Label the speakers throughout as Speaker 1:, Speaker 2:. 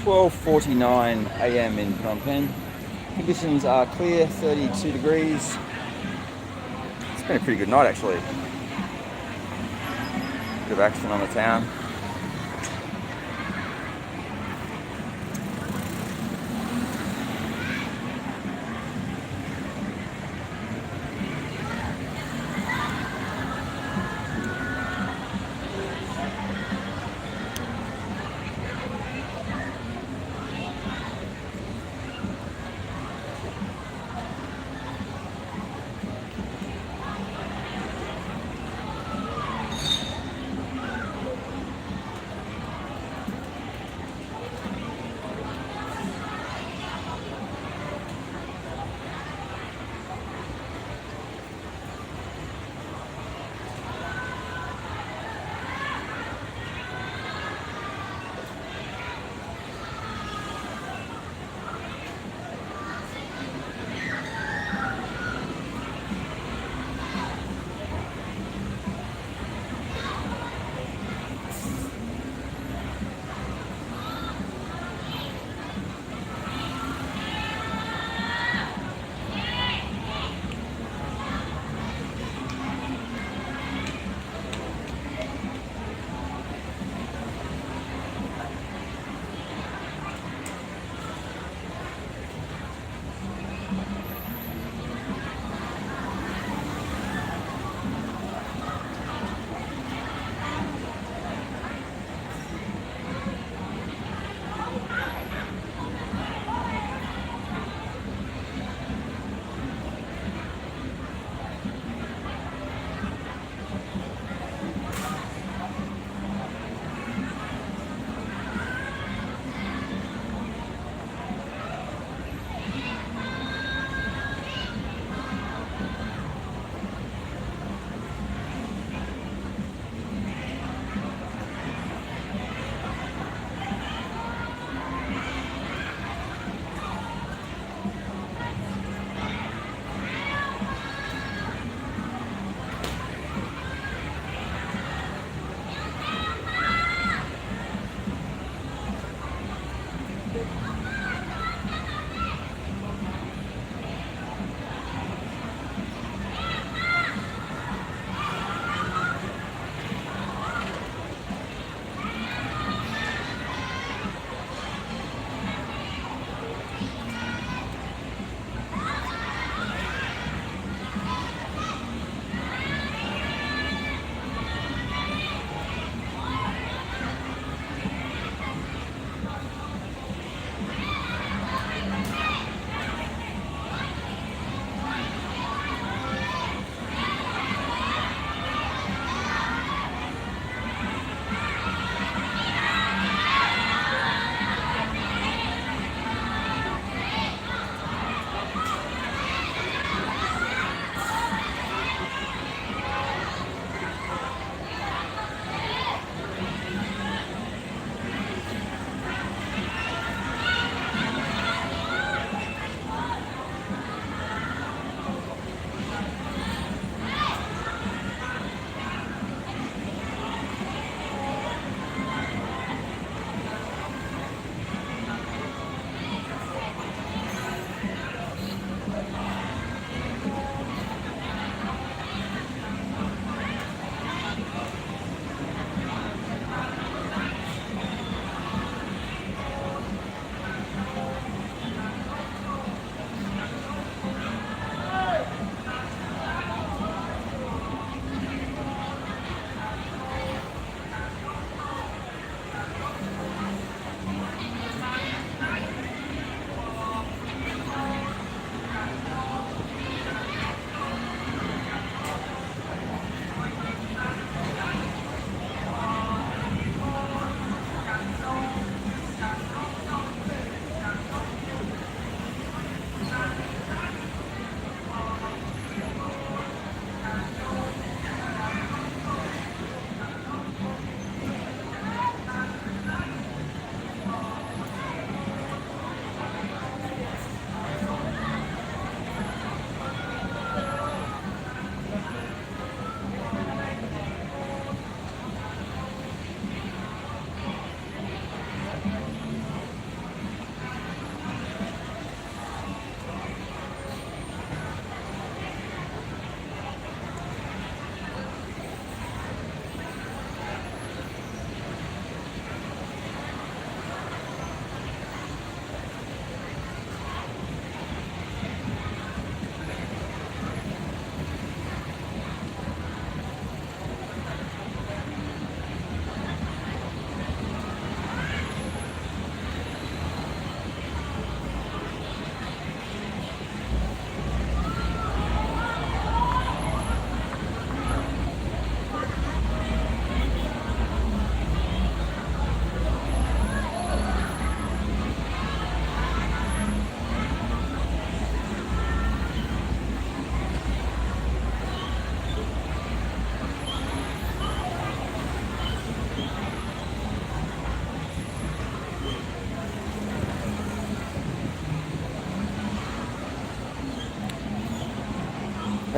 Speaker 1: 12:49 a.m. in Phnom Penh. Conditions are clear, 32 degrees. It's been a pretty good night actually. Bit of action on the town.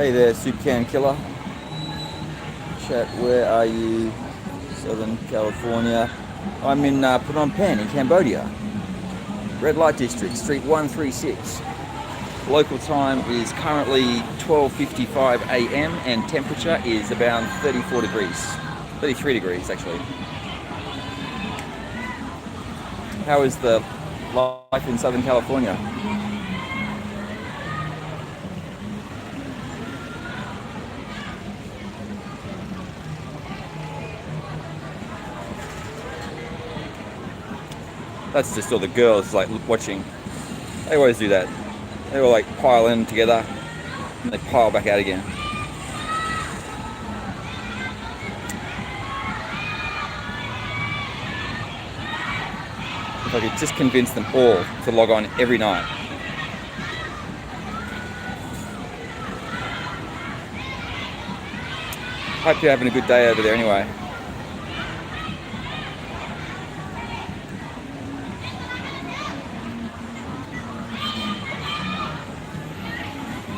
Speaker 1: Hey there, STREETCAM killer. Chat, where are you? Southern California. I'm in Phnom Penh in Cambodia. Red Light District, Street 136. Local time is currently 12:55 a.m. and temperature is about 34 degrees. 33 degrees actually. How is the life in Southern California? That's just all the girls like watching. They always do that. They all like pile in together and they pile back out again. If I could just convince them all to log on every night. Hope you're having a good day over there anyway.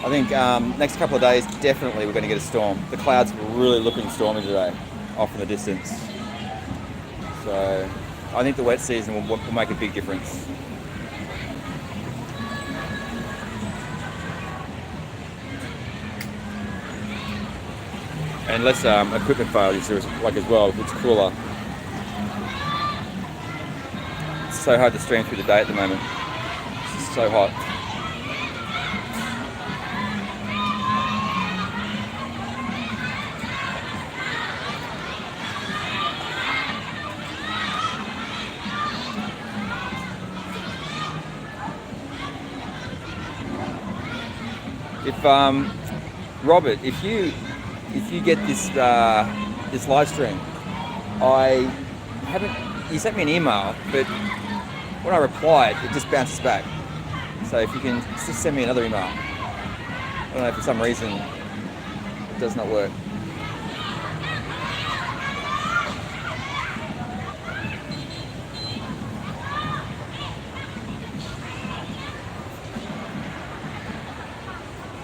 Speaker 1: I think next couple of days, definitely we're going to get a storm. The clouds were really looking stormy today, off in the distance. So I think the wet season will make a big difference. And less equipment failures like as well, it's cooler. It's so hard to stream through the day at the moment. It's just so hot. If Robert, if you get this this live stream, you sent me an email, but when I replied, it just bounces back. So if you can just send me another email. I don't know, for some reason it does not work.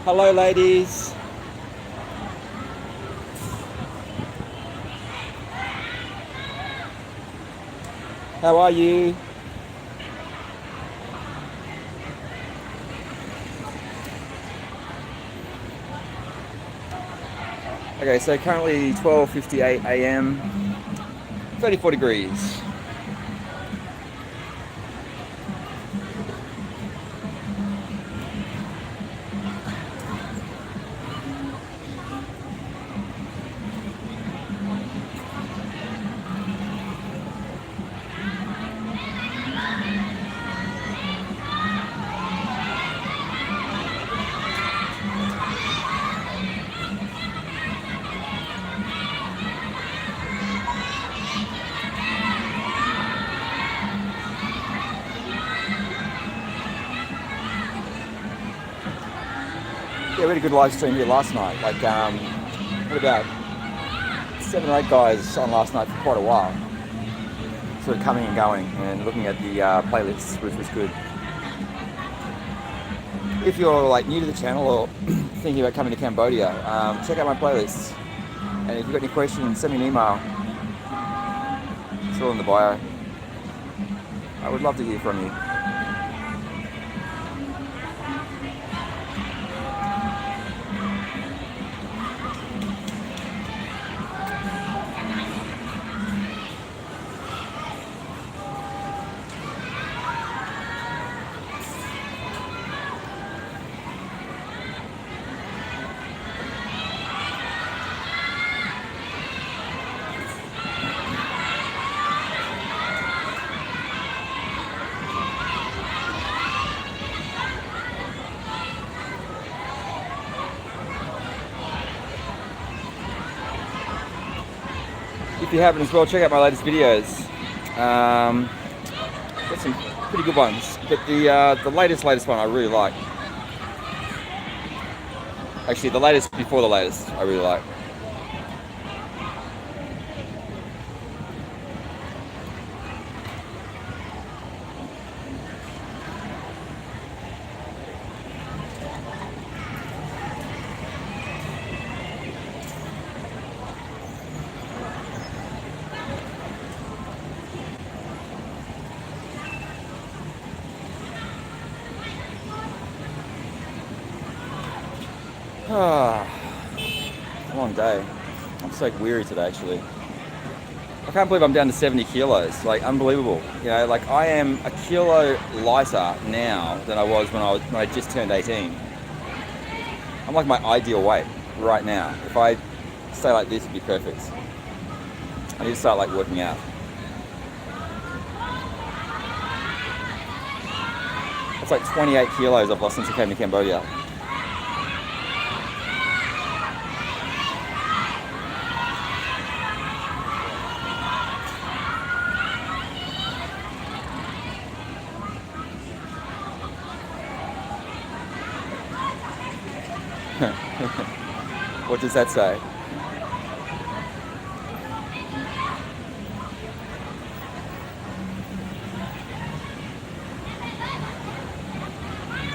Speaker 1: Hello, ladies. How are you? Okay, so currently 12:58 a.m. 34 degrees. Yeah, we had a good live stream here last night. Like, what about 7 or 8 guys on last night for quite a while. Sort of coming and going and looking at the playlists, which was good. If you're like new to the channel or thinking about coming to Cambodia, check out my playlists. And if you've got any questions, send me an email. It's all in the bio. I would love to hear from you. If you haven't as well, check out my latest videos. Got some pretty good ones, but the latest one I really like. Actually, the latest before the latest I really like. Ah, a long day. I'm so weary today, actually. I can't believe I'm down to 70 kilos. Like, unbelievable. You know, like I am a kilo lighter now than I was when I just turned 18. I'm like my ideal weight right now. If I stay like this, it'd be perfect. I need to start like working out. It's like 28 kilos I've lost since I came to Cambodia. What does that say?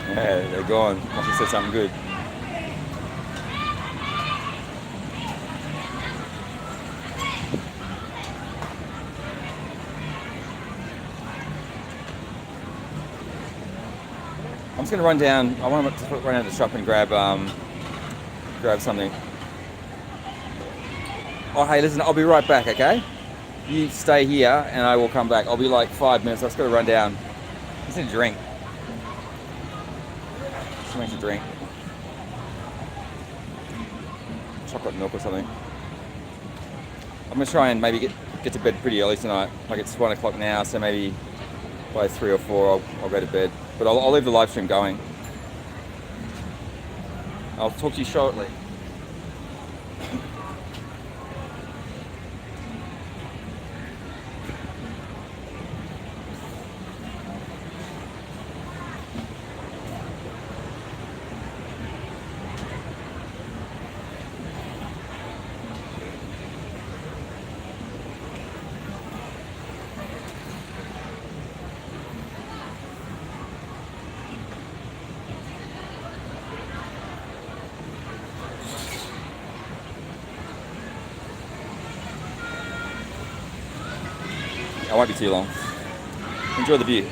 Speaker 1: Yeah, they're gone. Must have said something good. I'm just gonna run down. I want to run down to the shop and grab something. Oh, hey, listen, I'll be right back, okay? You stay here and I will come back. I'll be like 5 minutes. I just gotta run down. I just need a drink. Something to drink. Chocolate milk or something. I'm gonna try and maybe get to bed pretty early tonight. Like it's 1 o'clock now, so maybe by 3 or 4 I'll go to bed. But I'll leave the live stream going. I'll talk to you shortly. I won't be too long. Enjoy the view.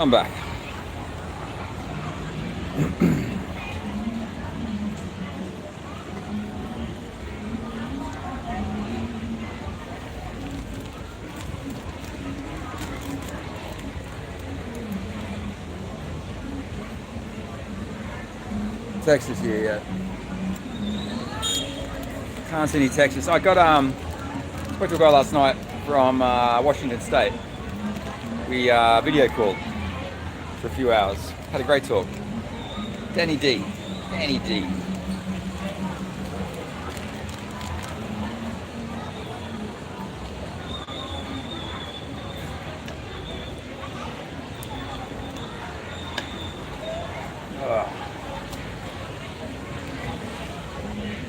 Speaker 1: I'm back. Texas here yet. Can't see any Texas. I got spoke to a guy last night from Washington State. We video called for a few hours. Had a great talk. Danny D. Danny D.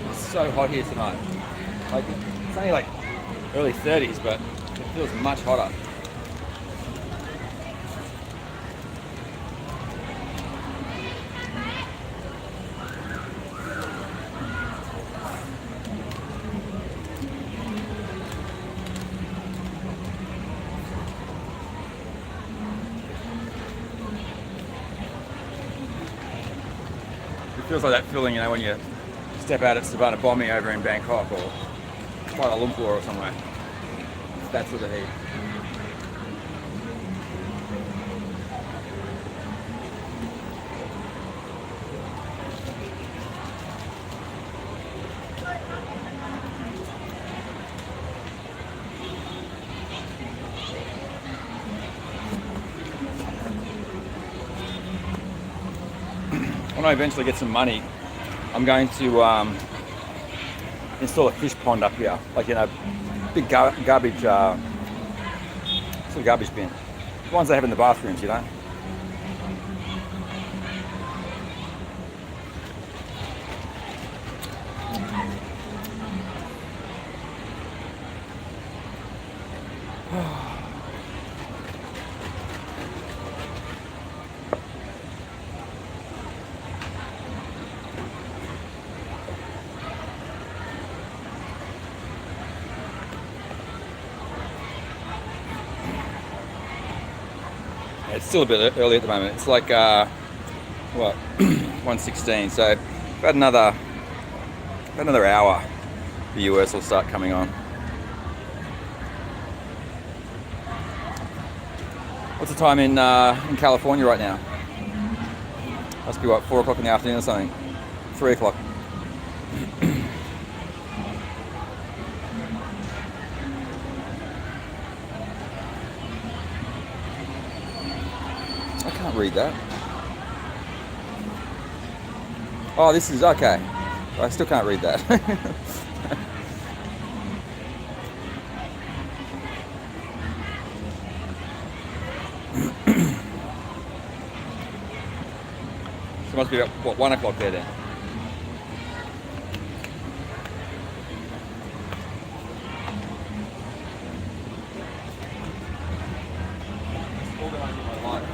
Speaker 1: It's so hot here tonight. Like, it's only like early 30s, but it feels much hotter. It feels like that feeling, you know, when you step out at Savannah Bombing over in Bangkok or Kuala Lumpur or somewhere. It's that sort of heat. When I eventually get some money, I'm going to install a fish pond up here, like in a big garbage, sort of garbage bin. The ones they have in the bathrooms, you know. It's still a bit early at the moment. It's like, what, 1:16, so about another hour the US will start coming on. What's the time in California right now? Must be what, 4 o'clock in the afternoon or something? 3 o'clock. I can't read that. Oh, this is okay. I still can't read that. So it must be about, what, 1 o'clock there then? Organising my life.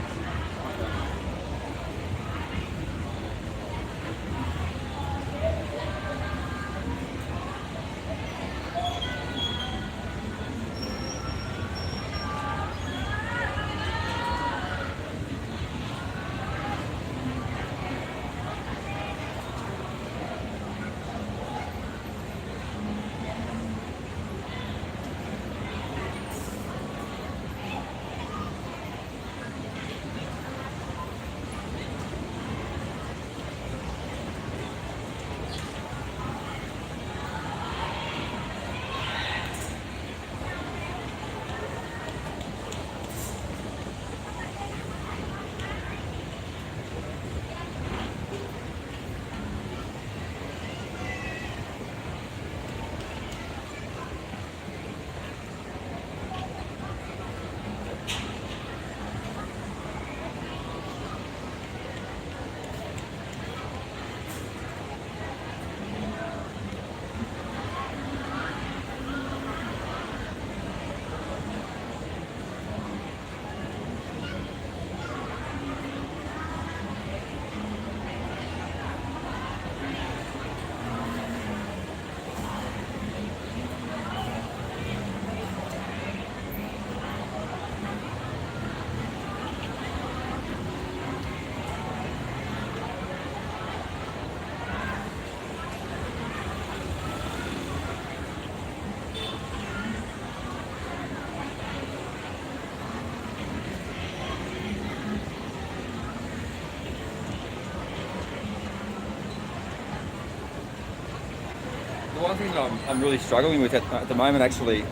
Speaker 1: one thing that I'm really struggling with at the moment actually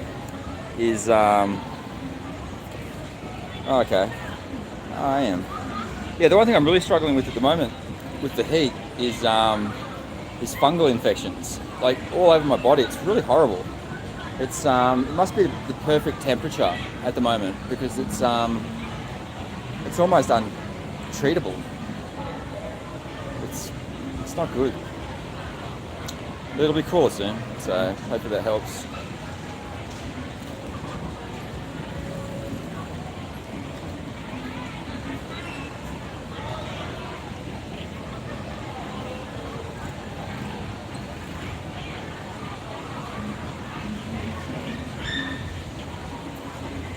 Speaker 1: is okay, I am. Yeah, the one thing I'm really struggling with at the moment with the heat is fungal infections, like all over my body. It's really horrible. It's it must be the perfect temperature at the moment because it's almost untreatable. It's not good. But it'll be cooler soon, so hopefully that helps.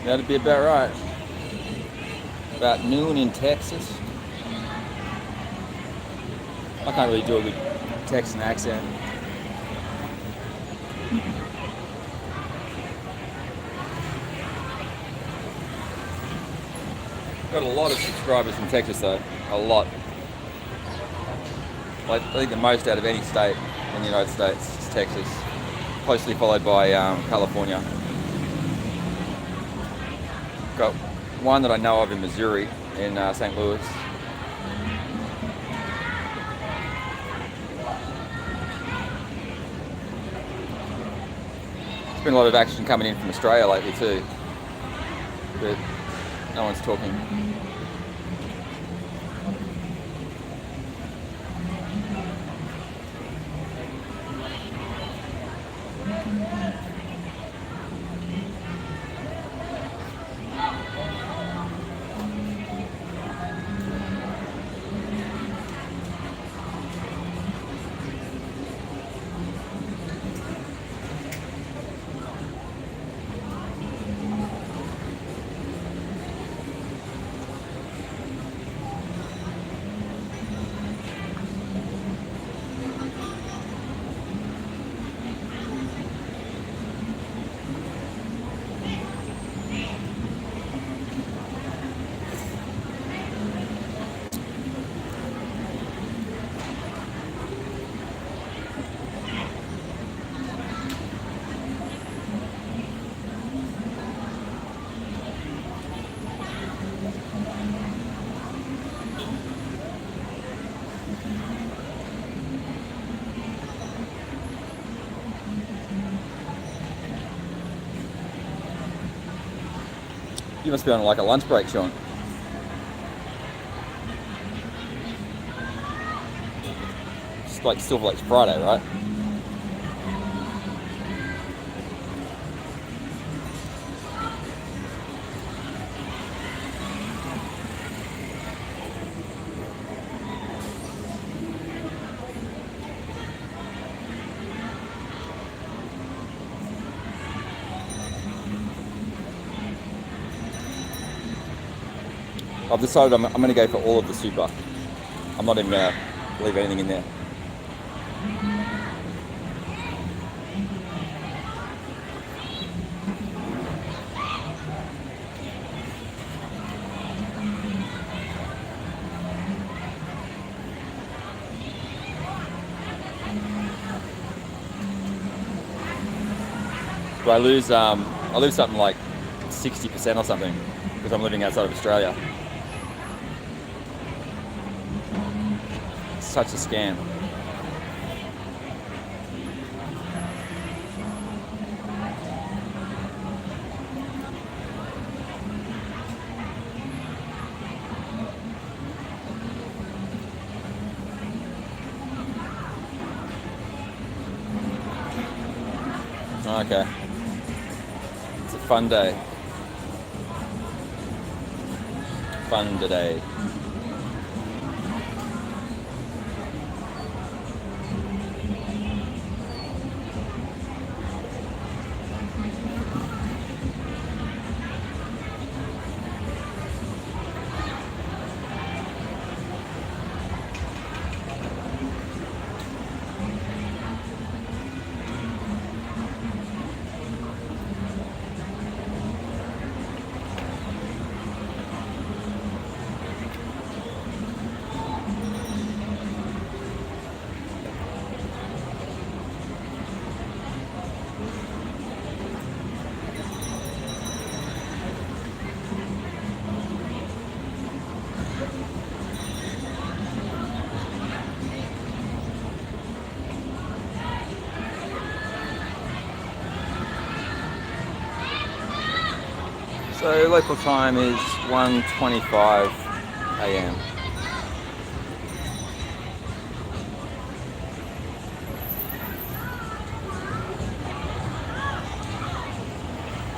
Speaker 1: That'd be about right. About noon in Texas. I can't really do a good Texan accent. Got a lot of subscribers from Texas though. A lot. Like, I think the most out of any state in the United States is Texas. Closely followed by California. Got one that I know of in Missouri, in St. Louis. There's been a lot of action coming in from Australia lately too, but no one's talking. You must be on like a lunch break, Sean. It's like still like Friday, right? I've decided I'm going to go for all of the super. I'm not even going to leave anything in there. Do I lose something like 60% or something because I'm living outside of Australia. Such a scam. Okay. It's a fun day. Fun today. So local time is 1:25 a.m.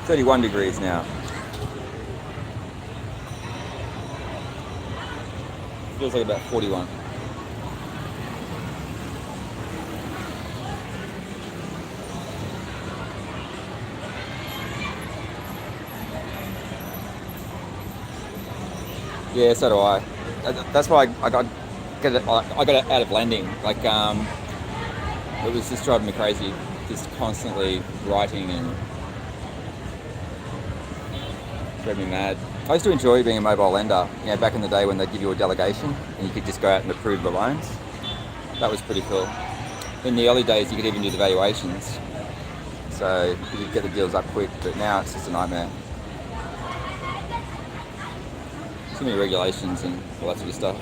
Speaker 1: $31 now. Feels like about 41. Yeah, so do I. That's why I got out of lending. Like, it was just driving me crazy, just constantly writing and drove me mad. I used to enjoy being a mobile lender. You know, back in the day when they'd give you a delegation and you could just go out and approve the loans. That was pretty cool. In the early days, you could even do the valuations, so you could get the deals up quick. But now it's just a nightmare. Too many regulations and all that sort of stuff.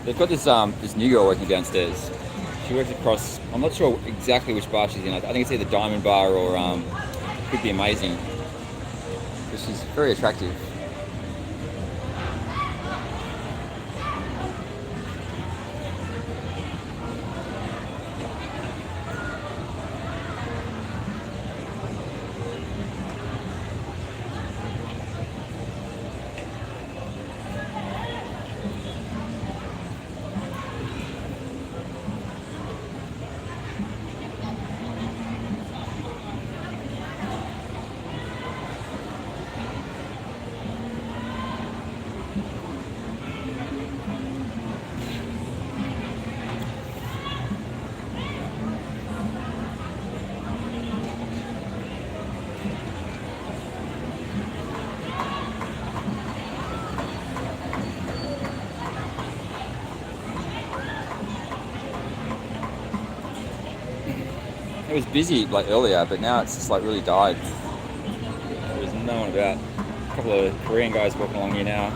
Speaker 1: They've got this new girl working downstairs. She works across, I'm not sure exactly which bar she's in. I think it's either Diamond Bar or Could Be Amazing. But she's very attractive. It was busy like earlier, but now it's just like really died. There's no one about. A couple of Korean guys walking along here now.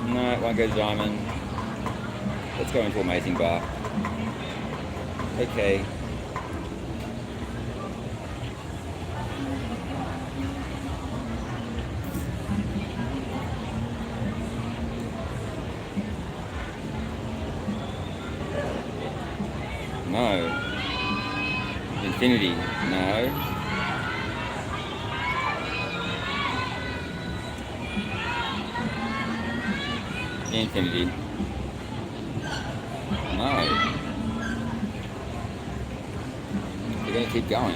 Speaker 1: No, it won't go to Diamond. Let's go into Amazing Bar. Okay. No. Infinity. No. Infinity. No. We're going to keep going.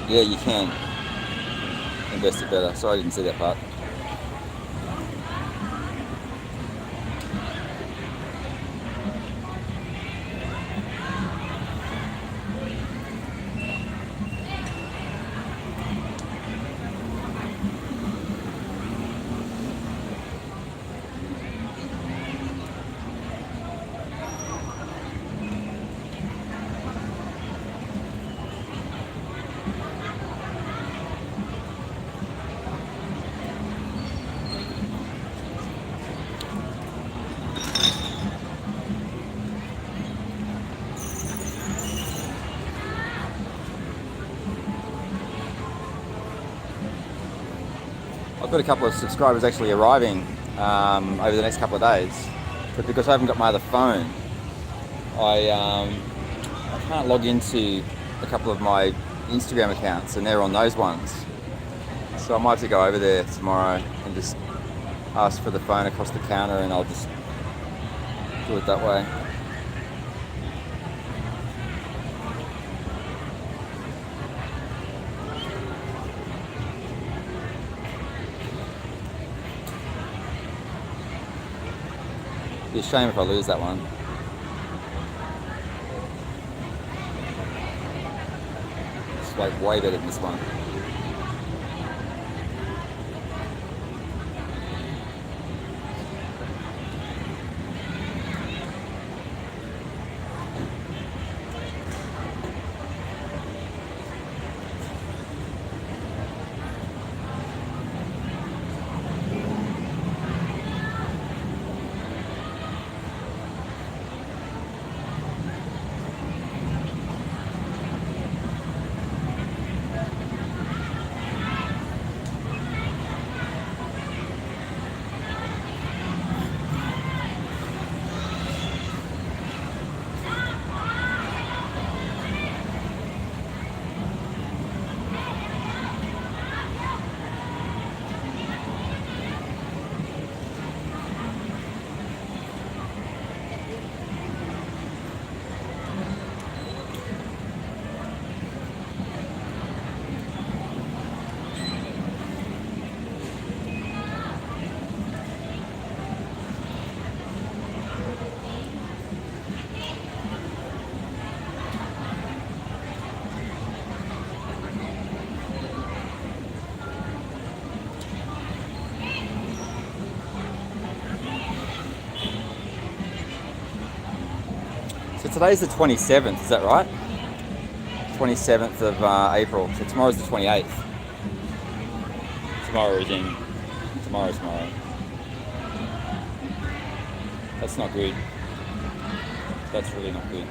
Speaker 1: Yeah, you can invest it better. Sorry I didn't see that part. I've got a couple of subscribers actually arriving over the next couple of days, but because I haven't got my other phone, I can't log into a couple of my Instagram accounts, and they're on those ones. So I might have to go over there tomorrow and just ask for the phone across the counter, and I'll just do it that way. Be a shame if I lose that one. It's like way better than this one. So today's the 27th, is that right? 27th of April. So tomorrow's the 28th. Tomorrow. That's not good. That's really not good.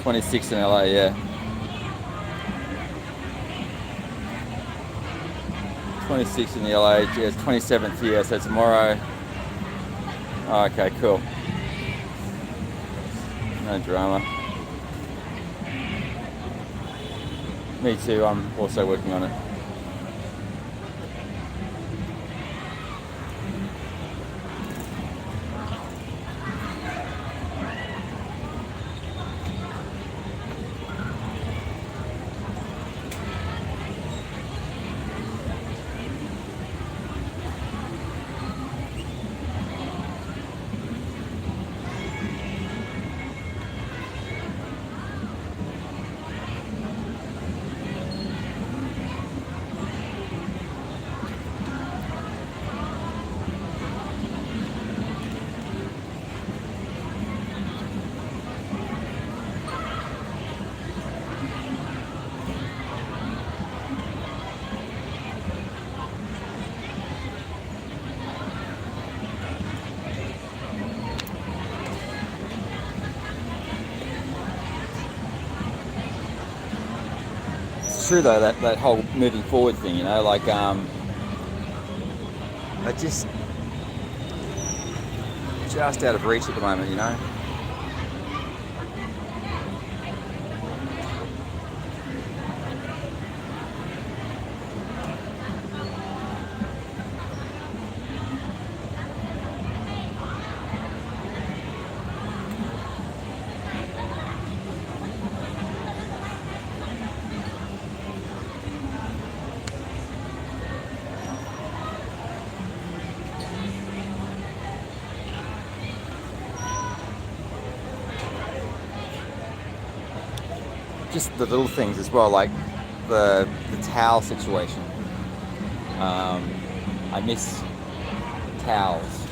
Speaker 1: '26 in LA, yeah. 26 in the LA, yeah, it's 27th here, so tomorrow. Oh, okay, cool. No drama. Me too, I'm also working on it. It's true though, that whole moving forward thing, you know, like I just out of reach at the moment, you know. Just the little things as well, like the towel situation. I miss towels,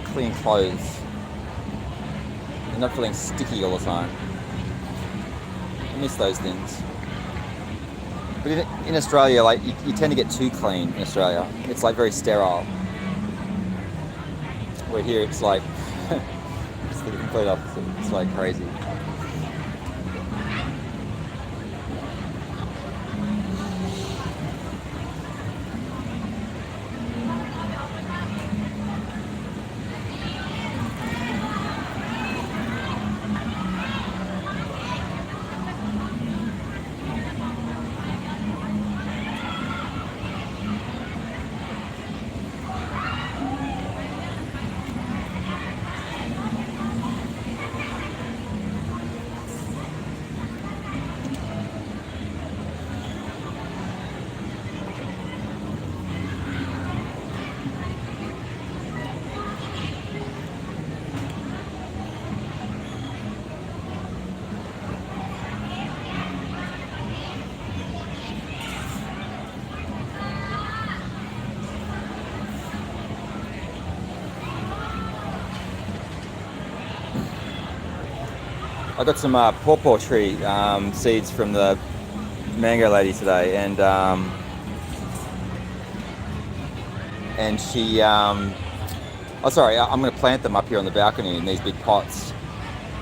Speaker 1: clean clothes, and not feeling sticky all the time. I miss those things. But in Australia, like you tend to get too clean in Australia. It's like very sterile. Where here it's like it's the complete opposite. It's like crazy. I got some pawpaw tree seeds from the mango lady today, and she I'm going to plant them up here on the balcony in these big pots.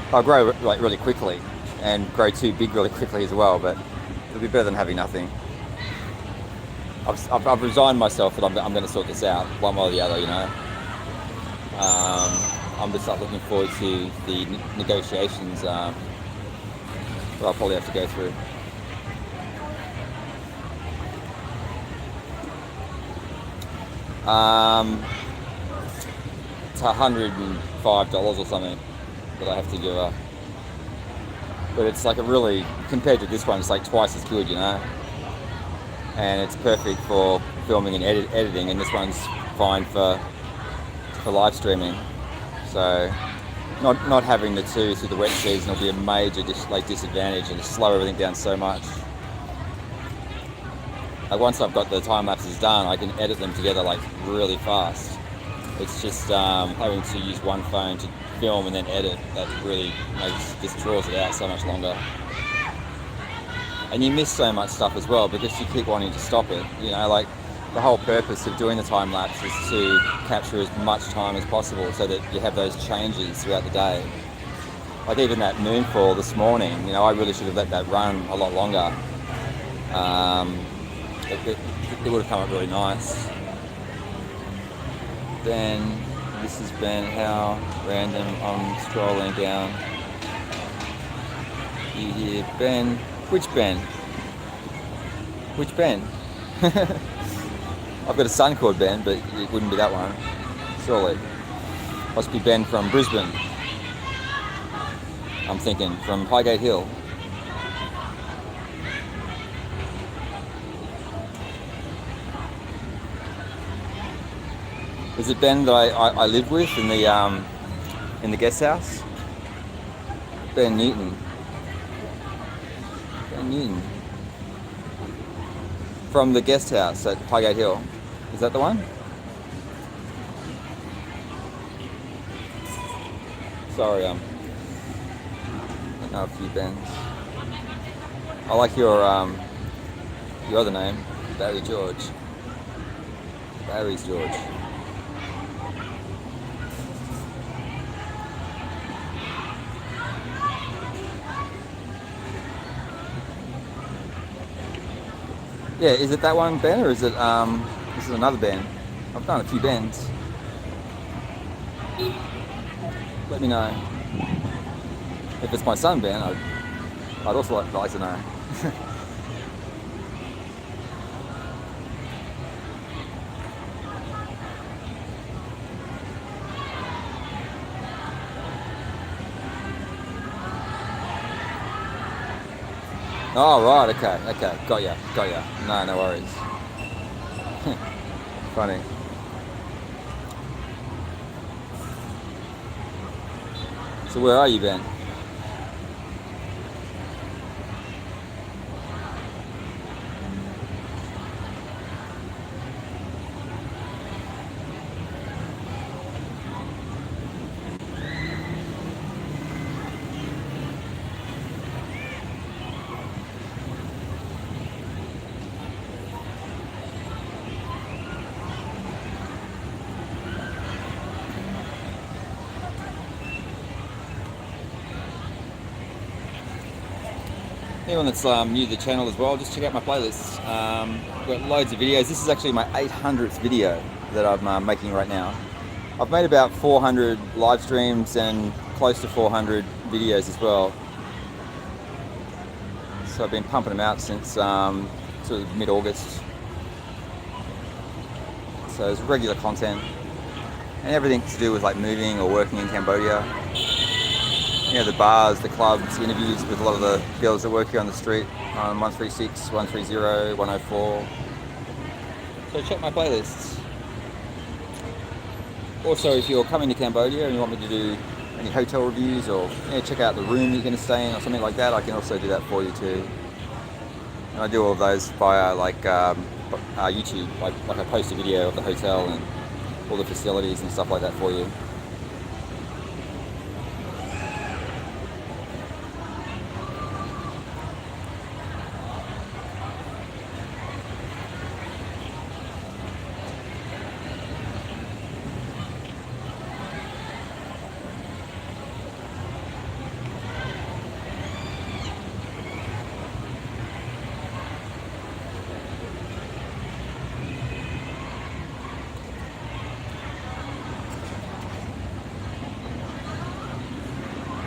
Speaker 1: They'll grow like really quickly and grow too big really quickly as well, but it'll be better than having nothing. I've resigned myself that I'm going to sort this out one way or the other, you know. I'm just looking forward to the negotiations that I'll probably have to go through. It's $105 or something that I have to give her. But it's like compared to this one, it's like twice as good, you know. And it's perfect for filming and editing, and this one's fine for live streaming. So not having the two through the wet season will be a major disadvantage, and slow everything down so much. Like once I've got the time lapses done, I can edit them together like really fast. It's just having to use one phone to film and then edit that really draws it out so much longer. And you miss so much stuff as well because you keep wanting to stop it. You know, like the whole purpose of doing the time lapse is to capture as much time as possible so that you have those changes throughout the day. Like even that moonfall this morning, you know, I really should have let that run a lot longer. It would have come out really nice. Then this has been how random I'm scrolling down. You hear Ben. Which Ben? Which Ben? I've got a son called Ben, but it wouldn't be that one. Surely. Must be Ben from Brisbane. I'm thinking from Highgate Hill. Is it Ben that I live with in the guest house? Ben Newton. Ben Newton. From the guest house at Highgate Hill. Is that the one? Sorry, I know a few Bens. I like your other name, Barry George. Barry's George. Yeah, is it that one Ben, or is it this is another Ben? I've done a few Bens. Let me know. If it's my son Ben, I'd also like to know. Oh, right, okay, got ya. No worries. Funny. So where are you, Ben? anyone that's new to the channel as well, just check out my playlists. I've got loads of videos. This is actually my 800th video that I'm making right now. I've made about 400 live streams and close to 400 videos as well. So I've been pumping them out since sort of mid-August. So it's regular content and everything to do with like moving or working in Cambodia. You know, the bars, the clubs, interviews with a lot of the girls that work here on the street on 136, 130, 104. So check my playlists. Also, if you're coming to Cambodia and you want me to do any hotel reviews or check out the room you're going to stay in or something like that, I can also do that for you too. And I do all of those via like YouTube, like I post a video of the hotel and all the facilities and stuff like that for you.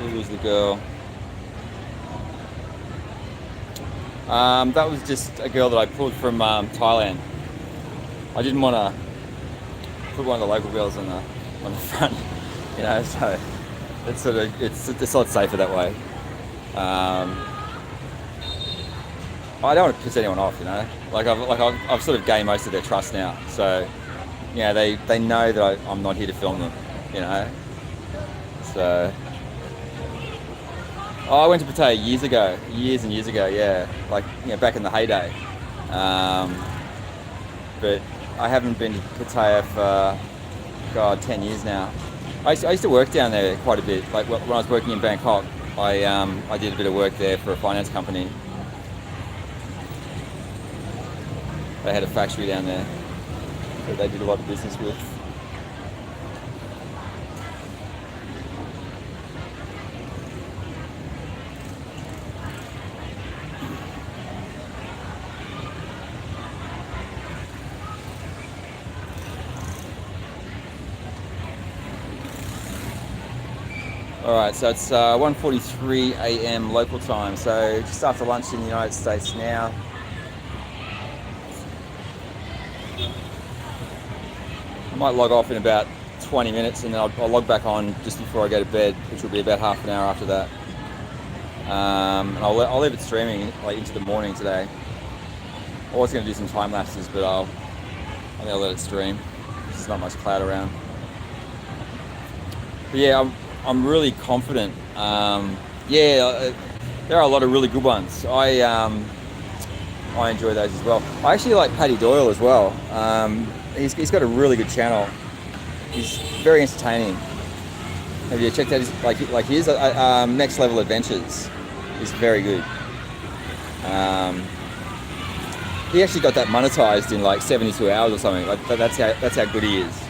Speaker 1: Who's the girl? That was just a girl that I pulled from Thailand. I didn't want to put one of the local girls on the front, you know. So it's sort of it's a lot safer that way. I don't want to piss anyone off, you know. I've sort of gained most of their trust now. So yeah, they know that I'm not here to film them, you know. So. Oh, I went to Pattaya years and years ago, yeah, like, you know, back in the heyday. But I haven't been to Pattaya for, God, 10 years now. I used to work down there quite a bit. Like when I was working in Bangkok, I did a bit of work there for a finance company. They had a factory down there that they did a lot of business with. Alright, so it's 1:43 a.m. local time, so just after lunch in the United States now. I might log off in about 20 minutes and then I'll log back on just before I go to bed, which will be about half an hour after that. And I'll leave it streaming like into the morning today. I was going to do some time lapses, but I think I'll let it stream. There's not much cloud around. But yeah, I'm really confident. Yeah, there are a lot of really good ones. I enjoy those as well. I actually like Paddy Doyle as well. He's got a really good channel. He's very entertaining. Have you checked out his like his Next Level Adventures? Is very good. He actually got that monetized in like 72 hours or something. Like that's how good he is.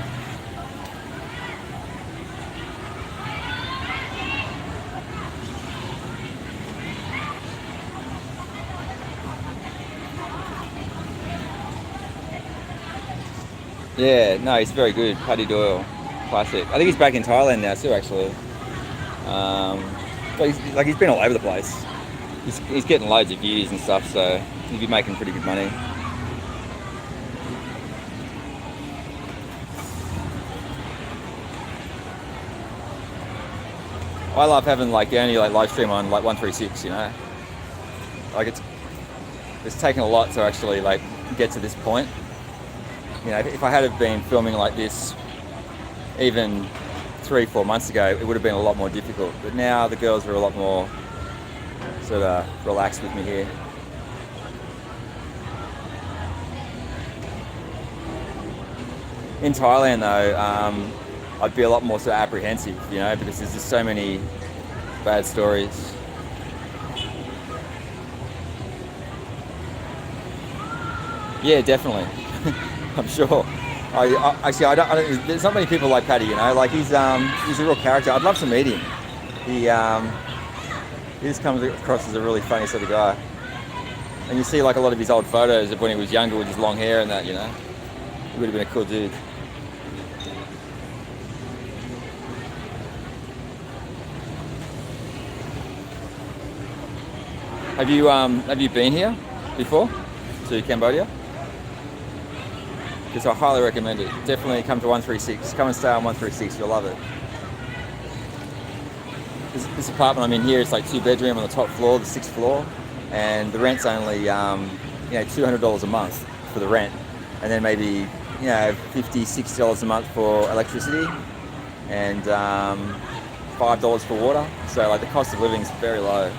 Speaker 1: Yeah, no, he's very good. Paddy Doyle, classic. I think he's back in Thailand now too, actually. But he's been all over the place. He's getting loads of views and stuff, so he'll be making pretty good money. I love having like the only like live stream on like 136, you know. Like it's taken a lot to actually like get to this point. You know, if I had have been filming like this even 3-4 months ago, it would have been a lot more difficult. But now the girls are a lot more sort of relaxed with me here. In Thailand though, I'd be a lot more sort of apprehensive, you know, because there's just so many bad stories. Yeah, definitely. I'm sure. Actually, I don't. There's not many people like Paddy, you know. Like he's a real character. I'd love to meet him. He just comes across as a really funny sort of guy. And you see like a lot of his old photos of when he was younger with his long hair and that, you know. He would have been a cool dude. Have you been here before to Cambodia? Because I highly recommend it. Definitely come to 136. Come and stay on 136. You'll love it. This apartment I'm in here is like 2-bedroom on the top floor, the 6th floor, and the rent's only $200 a month for the rent, and then maybe $50, $60 a month for electricity, and $5 for water. So like the cost of living is very low.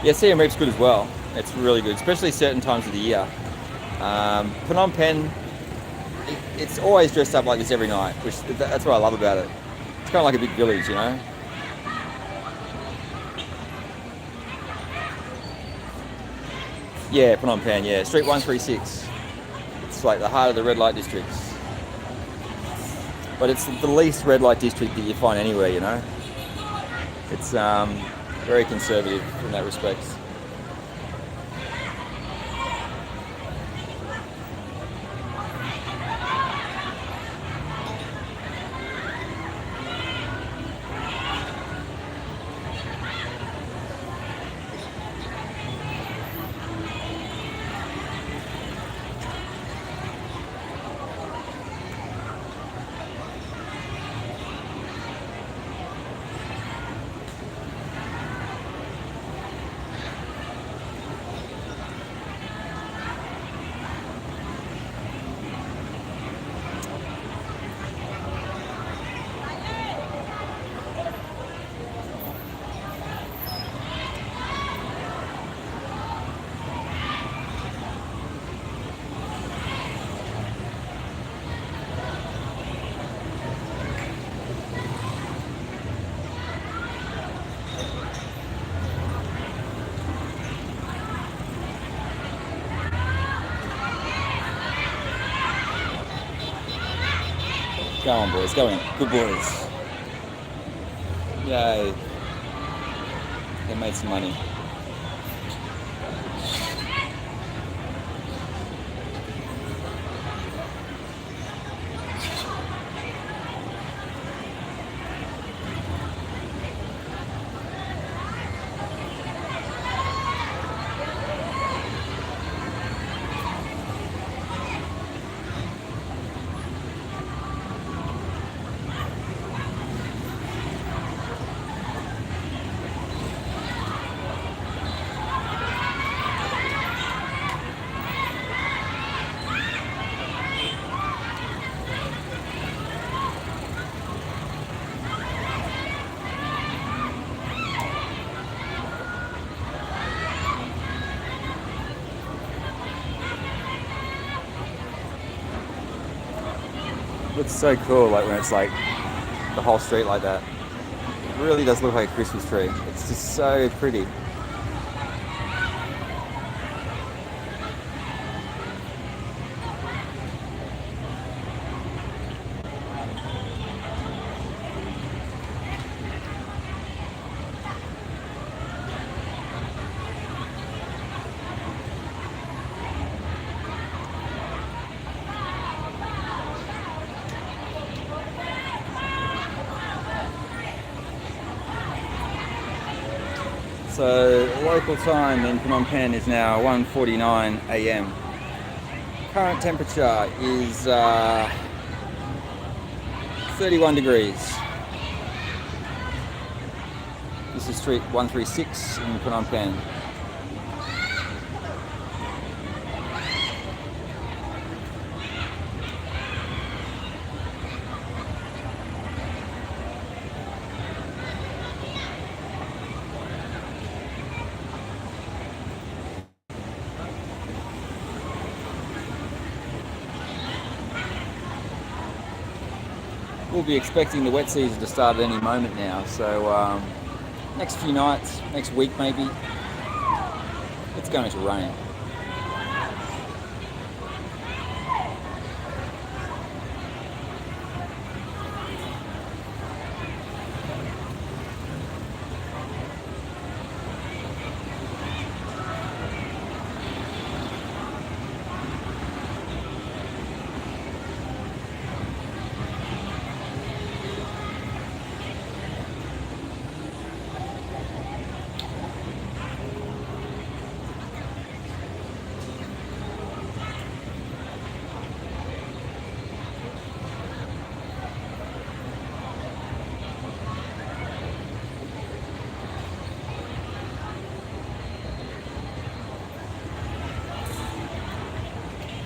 Speaker 1: Yeah, Siem Reap's good as well. It's really good, especially certain times of the year. Phnom Penh, it's always dressed up like this every night, which that's what I love about it. It's kind of like a big village, you know. Yeah, Phnom Penh, yeah. Street 136. It's like the heart of the red light districts. But it's the least red light district that you find anywhere, you know. It's very conservative in that respect. Go on, boys, go in. Good boys. Yay. They made some money. Looks so cool, like when it's like the whole street like that. It really does look like a Christmas tree. It's just so pretty. So local time in Phnom Penh is now 1:49 a.m. Current temperature is 31 degrees. This is Street 136 in Phnom Penh. We'll be expecting the wet season to start at any moment now, so next few nights, next week maybe, it's going to rain.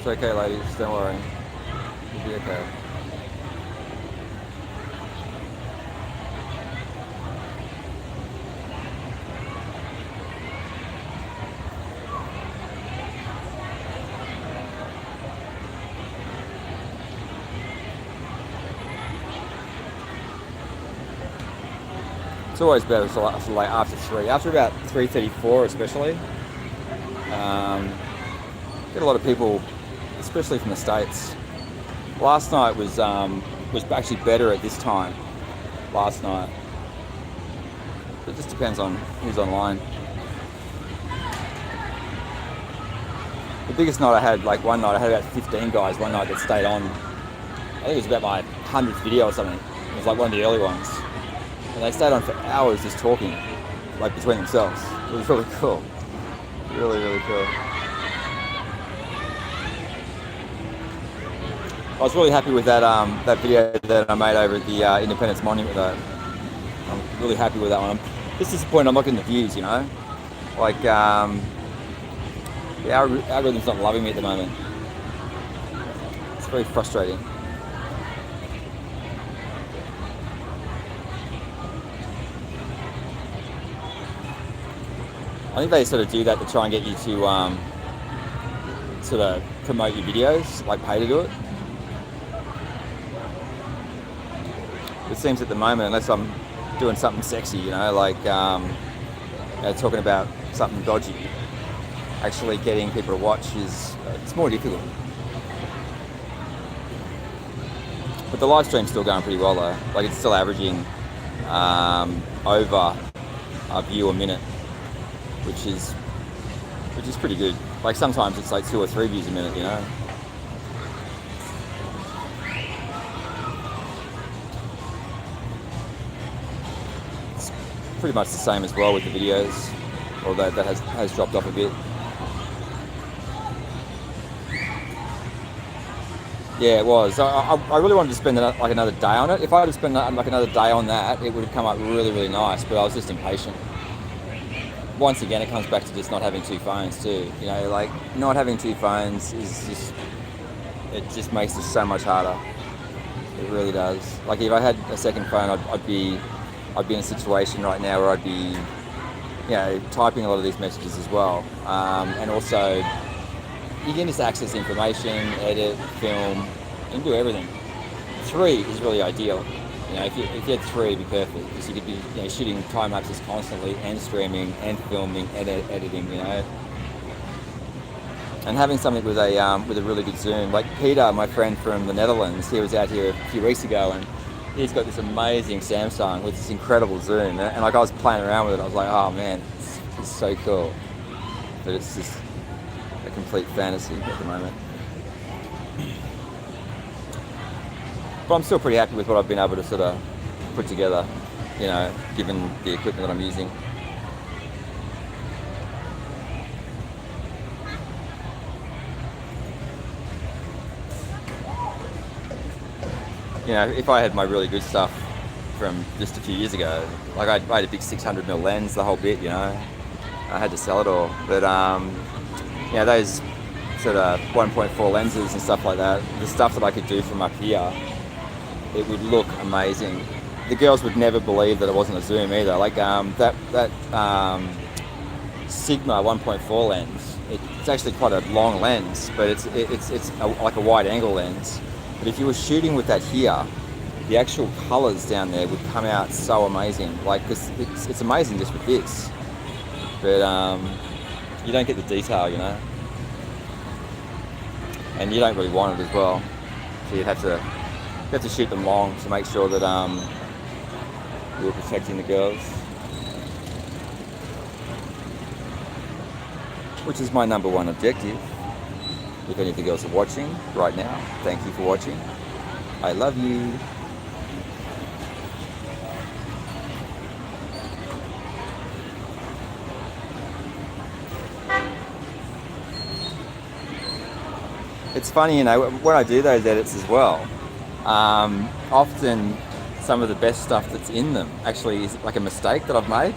Speaker 1: okay, ladies. Don't worry. You'll be okay. It's always better so like after 3. After about 3:34 especially. Get a lot of people, especially from the States. Last night was actually better at this time. Last night. It just depends on who's online. The biggest night I had, like one night I had about 15 guys one night that stayed on. I think it was about my 100th video or something. It was like one of the early ones. And they stayed on for hours just talking, like between themselves. It was really cool. Really, really cool. I was really happy with that that video that I made over at the Independence Monument though. I'm really happy with that one. I'm just disappointed I'm not getting the views, you know? Like, the algorithm's not loving me at the moment. It's very frustrating. I think they sort of do that to try and get you to sort of promote your videos, like pay to do it. It seems at the moment, unless I'm doing something sexy, you know, like you know, talking about something dodgy, actually getting people to watch is it's more difficult. But the live stream's still going pretty well though. Like it's still averaging over a view a minute, which is pretty good. Like sometimes it's like 2 or 3 views a minute, you know. It's pretty much the same as well with the videos, although that has dropped off a bit. Yeah, it was. I really wanted to spend like another day on it. If I had to spend like another day on that, it would have come up really, really nice, but I was just impatient. Once again, it comes back to just not having 2 phones too. You know, like not having 2 phones it just makes it so much harder. It really does. Like if I had a second phone, I'd be in a situation right now where I'd be, you know, typing a lot of these messages as well. And also, you can just access information, edit, film, and do everything. 3 is really ideal. You know, if you had 3, it'd be perfect because you could be, you know, shooting time lapses constantly and streaming and filming and editing, you know. And having something with a really good zoom, like Peter, my friend from the Netherlands, he was out here a few weeks ago and he's got this amazing Samsung with this incredible zoom. And like I was playing around with it, I was like, oh man, it's so cool. But it's just a complete fantasy at the moment. But I'm still pretty happy with what I've been able to sort of put together, you know, given the equipment that I'm using. You know, if I had my really good stuff from just a few years ago, like I had a big 600mm lens, the whole bit, you know, I had to sell it all. But, you know, those sort of 1.4 lenses and stuff like that, the stuff that I could do from up here, it would look amazing. The girls would never believe that it wasn't a zoom either. Like that Sigma 1.4 lens, it's actually quite a long lens, but it's like a wide angle lens. But if you were shooting with that here, the actual colors down there would come out so amazing. Like, cause it's amazing just with this, but you don't get the detail, you know, and you don't really want it as well. So you have to shoot them long to make sure that you're protecting the girls, which is my number 1 objective. If any of the girls are watching right now, thank you for watching. I love you. It's funny, you know, when I do those edits as well, often some of the best stuff that's in them actually is like a mistake that I've made.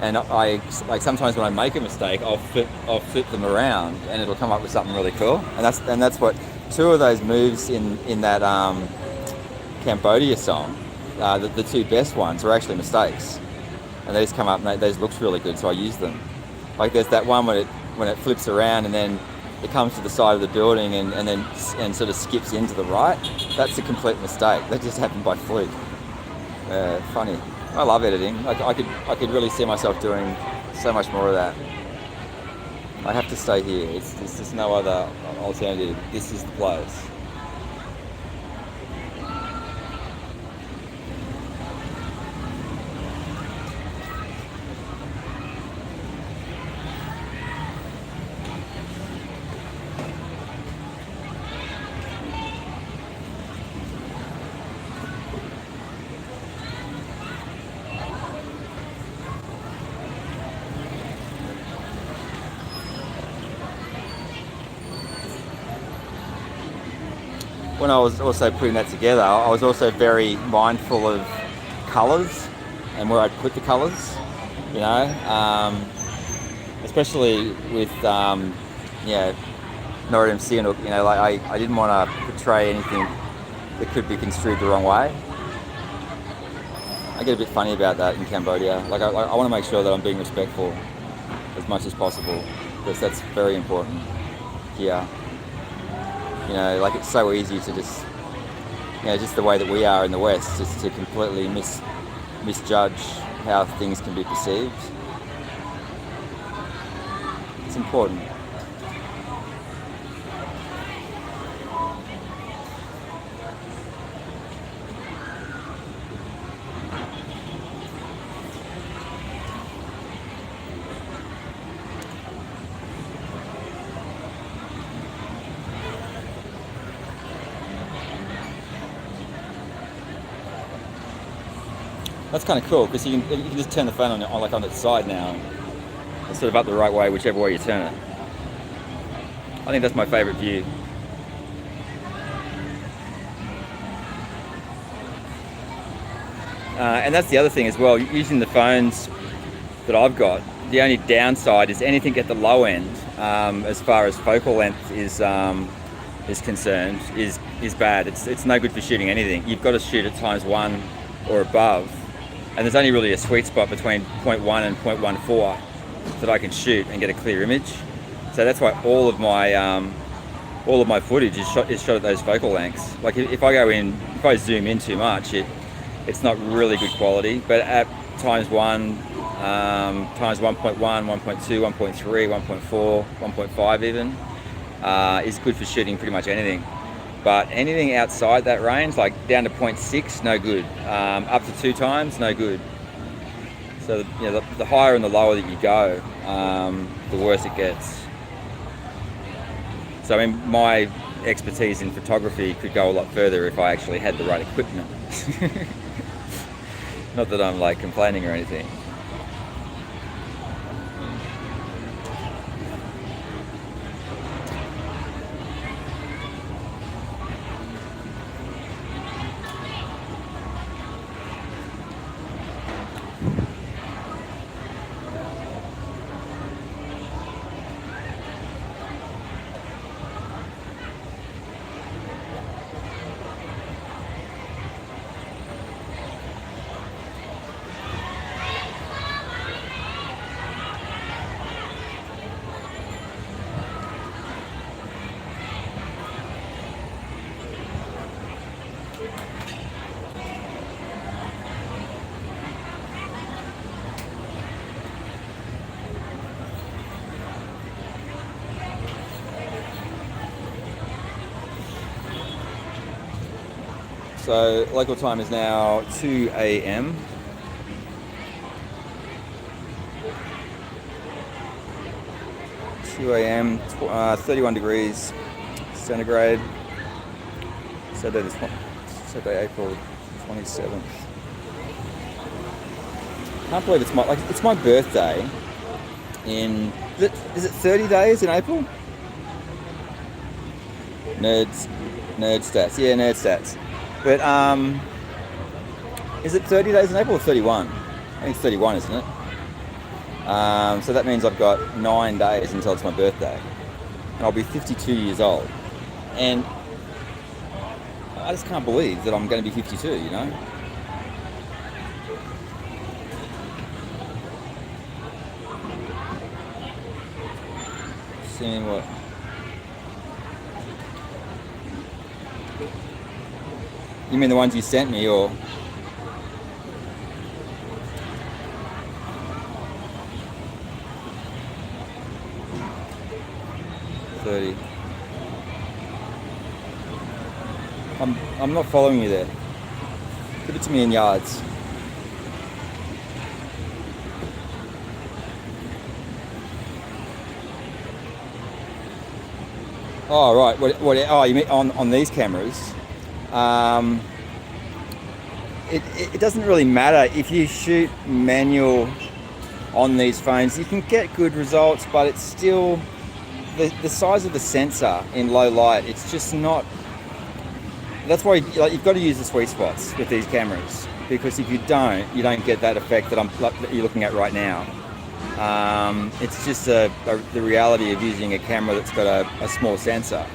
Speaker 1: And I like sometimes when I make a mistake, I'll flip them around, and it'll come up with something really cool. And that's what two of those moves in that Cambodia song, the two best ones, are actually mistakes, and they just come up and those looks really good, so I use them. Like there's that one when it flips around and then it comes to the side of the building and sort of skips into the right. That's a complete mistake. That just happened by fluke. Funny. I love editing. I could really see myself doing so much more of that. I have to stay here. There's just no other alternative. This is the place. When I was also putting that together, I was also very mindful of colours and where I'd put the colours, you know, especially with, Nord MC, and you know, like I didn't want to portray anything that could be construed the wrong way. I get a bit funny about that in Cambodia. Like I want to make sure that I'm being respectful as much as possible, because that's very important here. You know, like it's so easy to just, you know, just the way that we are in the West, just to completely misjudge how things can be perceived. It's important. That's kind of cool, because you can just turn the phone on its side now. It's sort of up the right way, whichever way you turn it. I think that's my favourite view. And that's the other thing as well. Using the phones that I've got, the only downside is anything at the low end, as far as focal length is concerned, is bad. It's no good for shooting anything. You've got to shoot at ×1 or above. And there's only really a sweet spot between 0.1 and 0.14 that I can shoot and get a clear image. So that's why all of my footage is shot at those focal lengths. Like if I zoom in too much, it's not really good quality. But at ×1, ×1.1, 1.2, 1.3, 1.4, 1.5 even, is good for shooting pretty much anything. But anything outside that range, like down to 0.6, no good. Up to 2 times, no good. So you know, the higher and the lower that you go, the worse it gets. So I mean, my expertise in photography could go a lot further if I actually had the right equipment. Not that I'm like complaining or anything. So local time is now 2 a.m. (2 a.m.), 31 degrees centigrade. Saturday, April 27th. Can't believe it's my birthday in, is it 30 days in April? Nerd stats. Yeah, nerd stats. But is it 30 days in April or 31? I think it's 31, isn't it? So that means I've got 9 days until it's my birthday. And I'll be 52 years old. And I just can't believe that I'm going to be 52, you know? Seeing what... You mean the ones you sent me, or... $30. I'm not following you there. Give it to me in yards. Oh, right. Oh, you mean on these cameras? It doesn't really matter if you shoot manual on these phones. You can get good results, but it's still the size of the sensor in low light. It's just not. That's why you've got to use the sweet spots with these cameras, because if you don't get that effect that you're looking at right now. It's just the reality of using a camera that's got a small sensor.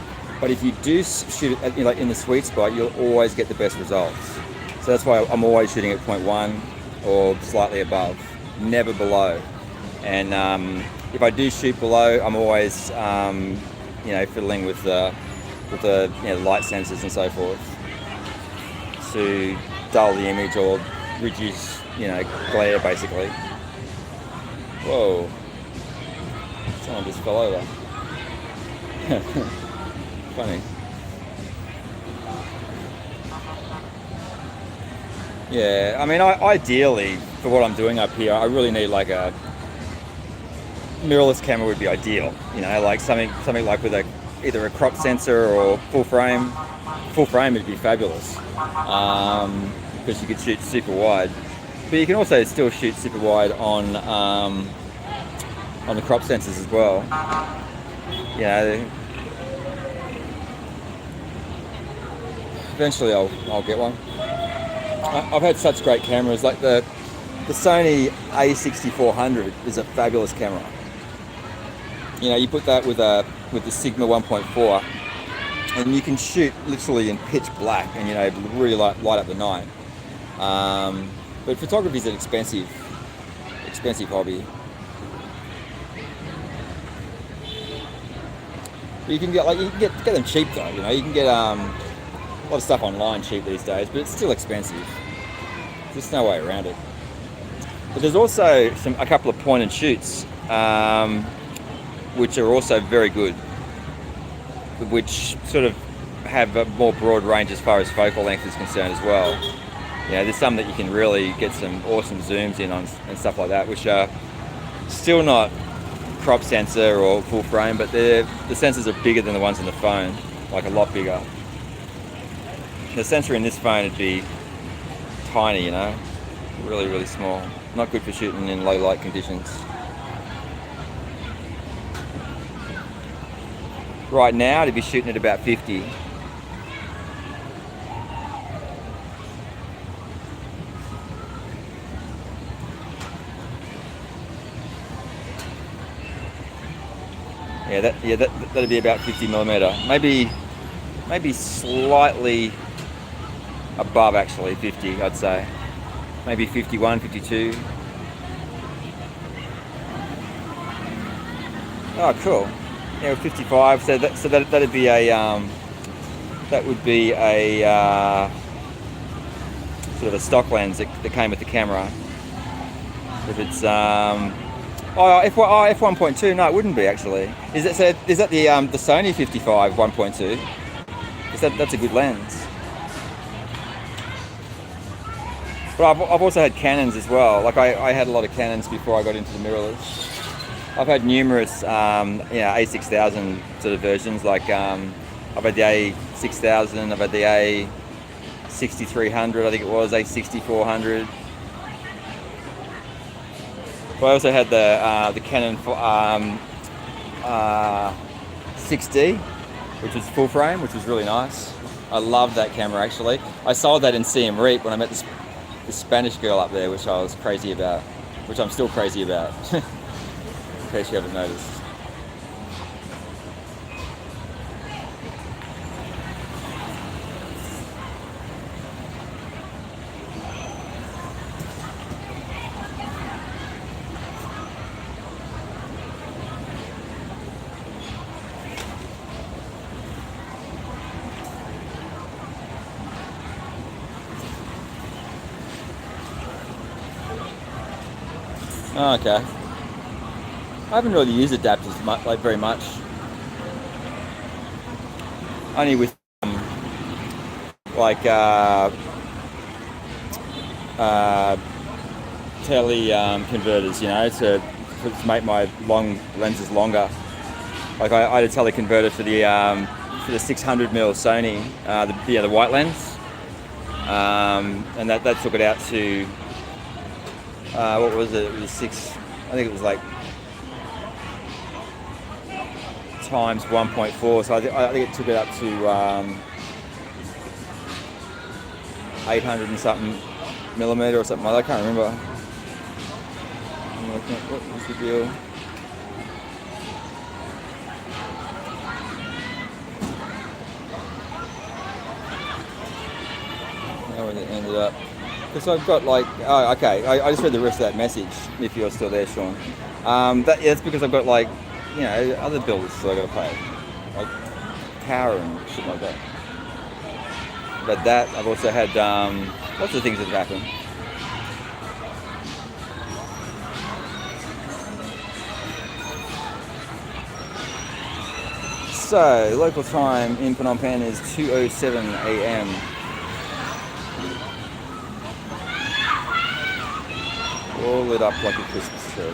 Speaker 1: But if you do shoot it in the sweet spot, you'll always get the best results. So that's why I'm always shooting at 0.1 or slightly above, never below. And if I do shoot below, I'm always fiddling with the light sensors and so forth to dull the image or reduce glare basically. Whoa, someone just fell over. Funny. Yeah, I mean, ideally for what I'm doing up here, I really need like a mirrorless camera would be ideal. Like something like with either a crop sensor or full frame. Full frame would be fabulous because you could shoot super wide. But you can also still shoot super wide on the crop sensors as well. Eventually I'll get one. I've had such great cameras, like the Sony A6400 is a fabulous camera. You put that with the Sigma 1.4 and you can shoot literally in pitch black and really light up the night. But photography is an expensive hobby. But you can get them cheap though. You can get a lot of stuff online cheap these days, but it's still expensive. There's no way around it. But there's also a couple of point and shoots, which are also very good, which sort of have a more broad range as far as focal length is concerned as well. There's some that you can really get some awesome zooms in on and stuff like that, which are still not crop sensor or full frame, but the sensors are bigger than the ones in the phone, like a lot bigger. The sensor in this phone would be tiny, really, really small. Not good for shooting in low light conditions. Right now, to be shooting at about 50. That'd be about 50mm. Maybe slightly above actually 50, I'd say. Maybe 51, 52. Oh, cool. 55. So that'd be a that would be a sort of a stock lens that came with the camera. If it's f1.2. No, it wouldn't be actually. Is that the Sony 55 1.2? That's a good lens. But I've also had Canons as well. Like I had a lot of Canons before I got into the mirrorless. I've had numerous A6000 sort of versions. Like I've had the A6000, I've had the A6300, I think it was, A6400. But I also had the Canon 6D, which was full frame, which was really nice. I love that camera actually. I sold that in Siem Reap when I met this Spanish girl up there, which I was crazy about, which I'm still crazy about. in case you haven't noticed. Oh, okay. I haven't really used adapters much, like very much. Only with like tele converters, you know, to make my long lenses longer. Like I had a tele converter for the 600mm Sony, the white lens, and that took it out to what was it? It was 6. I think it was like times 1.4. So I think it took it up to 800 and something millimeter or something like that. I can't remember. What was the deal? How it ended up. Because I've got like, oh, okay, I just read the rest of that message, if you're still there, Sean. That's because I've got like, you know, other bills that I've got to pay. Like power and shit like that. But that, I've also had lots of things that have happened. So, local time in Phnom Penh is 2:07 a.m. All lit up like a Christmas tree.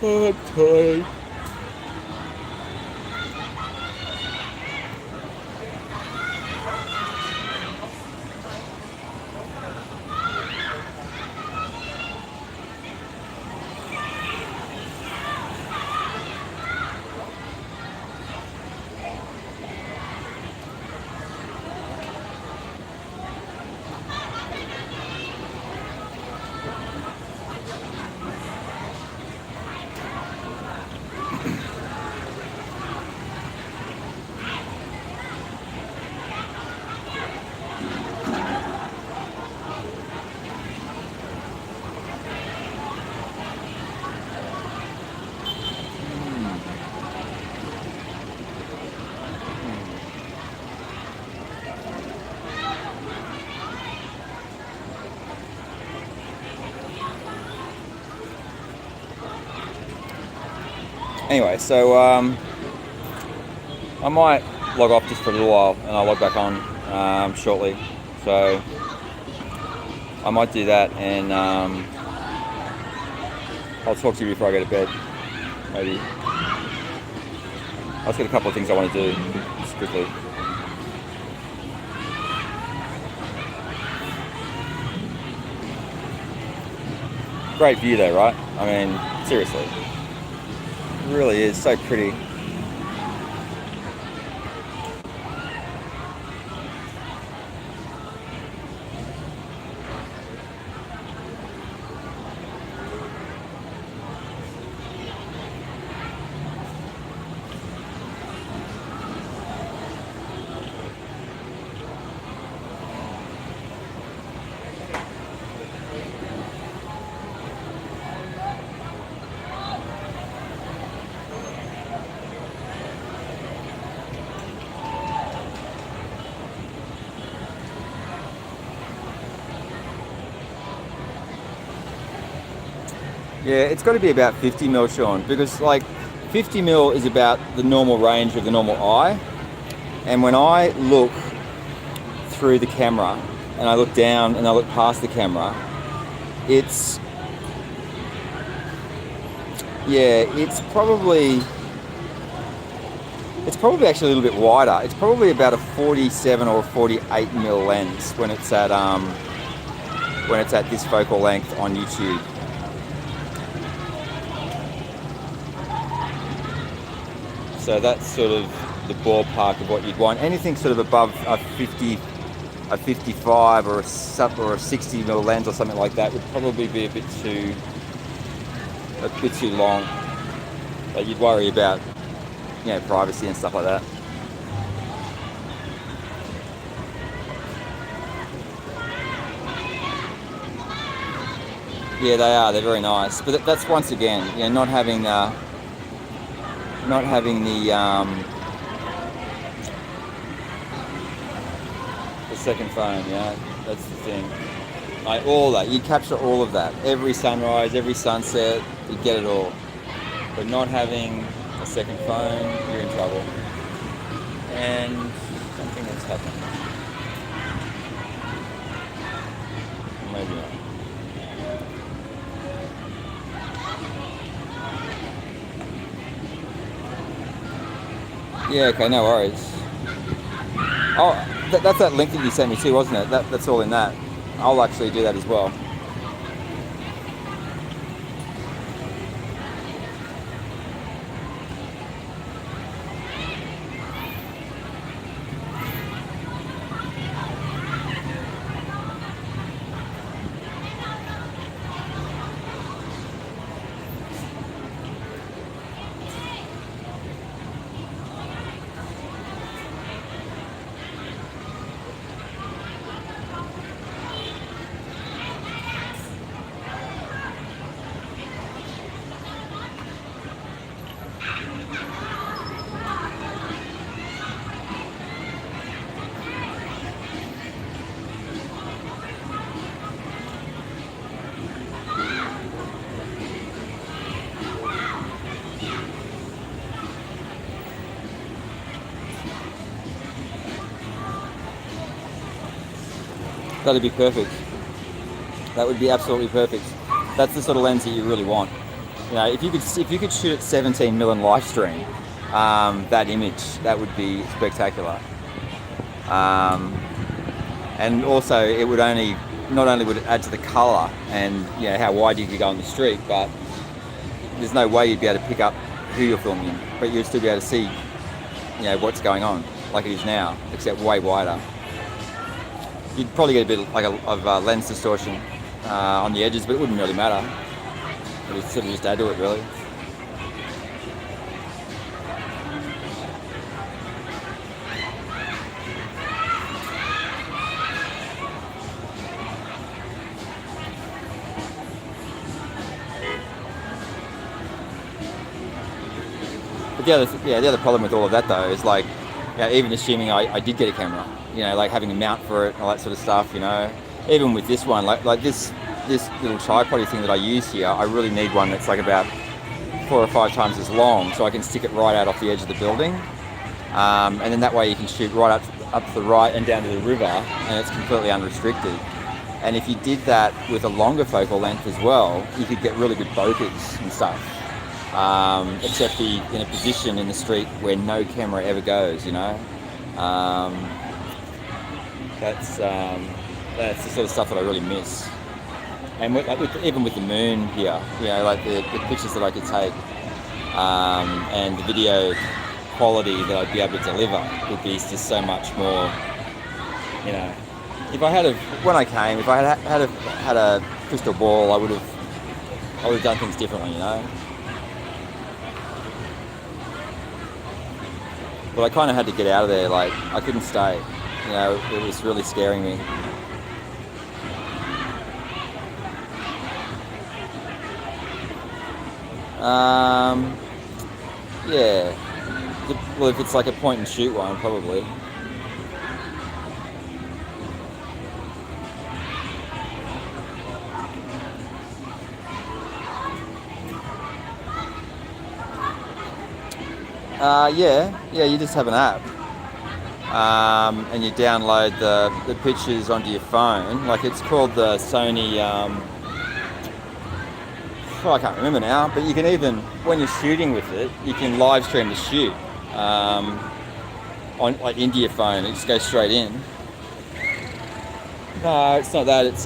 Speaker 1: Oh, I'm tired. Anyway, so I might log off just for a little while and I'll log back on shortly. So I might do that and I'll talk to you before I go to bed, maybe. I've got a couple of things I want to do, just quickly. Great view though, right? I mean, seriously. It really is so pretty. Yeah, it's got to be about 50mm, Sean, because like 50mm is about the normal range of the normal eye. And when I look through the camera and I look down and I look past the camera, it's probably actually a little bit wider. It's probably about a 47 or 48mm lens when it's at this focal length on YouTube. So that's sort of the ballpark of what you'd want. Anything sort of above a 50, a 55 or a 60mm lens or something like that would probably be a bit too long. But you'd worry about, you know, privacy and stuff like that. Yeah, they are. They're very nice. But that's once again, you know, not having the second phone. Yeah, that's the thing. Like all that, you capture all of that. Every sunrise, every sunset, you get it all. But not having a second phone, you're in trouble. And something that's happened. Maybe not. Yeah, okay, no worries. Oh, that's that link that you sent me too, wasn't it? That's all in that. I'll actually do that as well. That'd be perfect. That would be absolutely perfect. That's the sort of lens that you really want. You know, if you could shoot at 17mm in live stream, that image, that would be spectacular. And also, it would not only would it add to the colour and, you know, how wide you could go on the street, but there's no way you'd be able to pick up who you're filming, but you'd still be able to see, you know, what's going on, like it is now, except way wider. You'd probably get a bit of lens distortion on the edges, but it wouldn't really matter. It would sort of just add to it, really. But the other problem with all of that though is, like, you know, even assuming I did get a camera, you know, like having a mount for it and all that sort of stuff, you know. Even with this one, like this little tripod thing that I use here, I really need one that's like about 4 or 5 times as long, so I can stick it right out off the edge of the building, and then that way you can shoot right up to the right and down to the river, and it's completely unrestricted. And if you did that with a longer focal length as well, you could get really good bokehs and stuff. Except be in a position in the street where no camera ever goes, you know. That's the sort of stuff that I really miss. And even with the moon here, you know, like the pictures that I could take, and the video quality that I'd be able to deliver would be just so much more, you know. If I had a crystal ball, I would have done things differently, you know. But I kind of had to get out of there. Like, I couldn't stay. You know, it was really scaring me. Yeah. Well, if it's like a point and shoot one, probably. Yeah, you just have an app, and you download the pictures onto your phone. Like, it's called the Sony, I can't remember now, but you can even, when you're shooting with it, you can live stream the shoot on, like, into your phone. It just goes straight in. No, it's not that. It's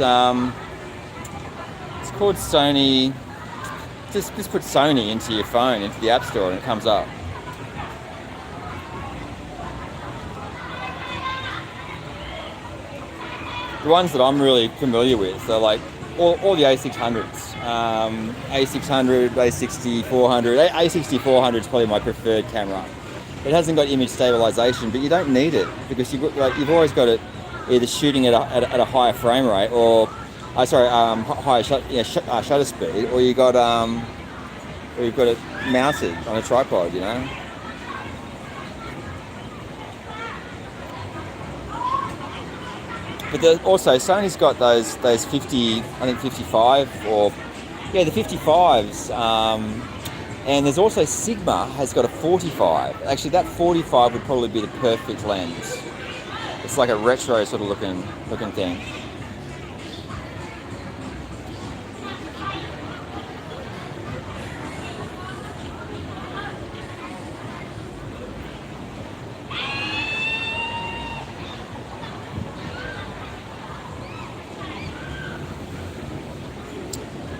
Speaker 1: called Sony. Just put Sony into your phone, into the App Store, and it comes up. The ones that I'm really familiar with are like all the A600s. A600, A6400. A6400 is probably my preferred camera. It hasn't got image stabilization, but you don't need it because you've always got it either shooting at a higher frame rate or, higher shutter speed, or you've got it mounted on a tripod, you know. But also Sony's got those 50, I think 55 or yeah, the 55s. And there's also Sigma has got a 45. Actually, that 45 would probably be the perfect lens. It's like a retro sort of looking thing.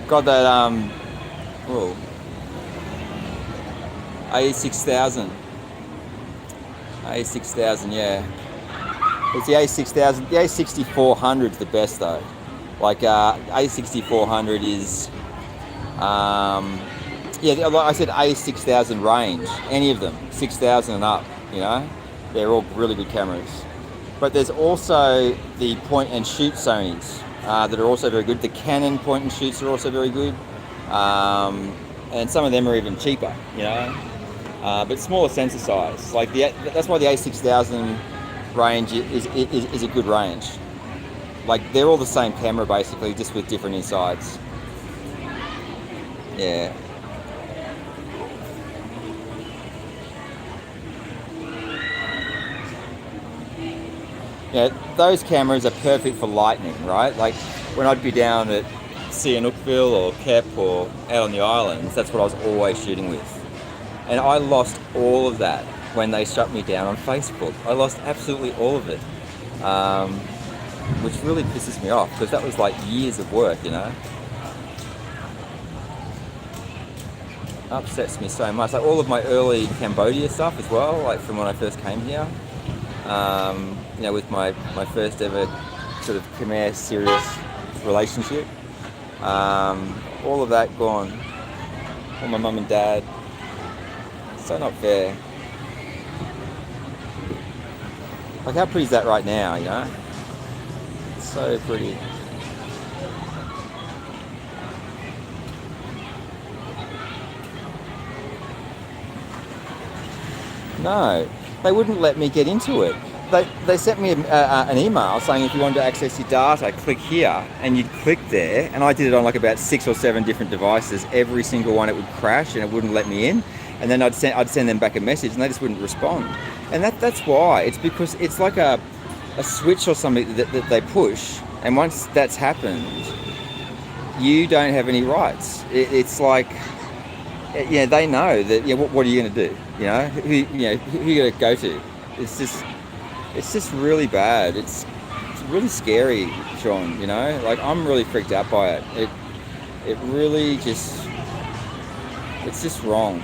Speaker 1: Got that A6000. A6000, yeah. It's the A6000. The A6400 is the best though. Like A6400 is, yeah. Like I said, A6000 range. Any of them, 6000 and up. You know, they're all really good cameras. But there's also the point and shoot Sonys that are also very good. The Canon point and shoots are also very good, and some of them are even cheaper. You know. But smaller sensor size. Like that's why the A6000 range is a good range. Like they're all the same camera basically, just with different insides. Yeah. Yeah, those cameras are perfect for lightning, right? Like when I'd be down at Sihanoukville or Kep or out on the islands, that's what I was always shooting with. And I lost all of that when they shut me down on Facebook. I lost absolutely all of it, which really pisses me off because that was like years of work, you know. Upsets me so much. Like all of my early Cambodia stuff as well, like from when I first came here. You know, with my first ever sort of Khmer serious relationship. All of that gone. All my mum and dad. So not fair. Like how pretty is that right now, you know? It's so pretty. No, they wouldn't let me get into it. They sent me an email saying if you wanted to access your data, click here, and you'd click there, and I did it on like about 6 or 7 different devices. Every single one it would crash and it wouldn't let me in. And then I'd send them back a message and they just wouldn't respond. And that's why. It's because it's like a switch or something that they push. And once that's happened, you don't have any rights. It's like, yeah, they know that, yeah, what are you going to do? You know, who you going to go to? It's just really bad. It's really scary, Sean, you know? Like, I'm really freaked out by it. It really just, it's just wrong.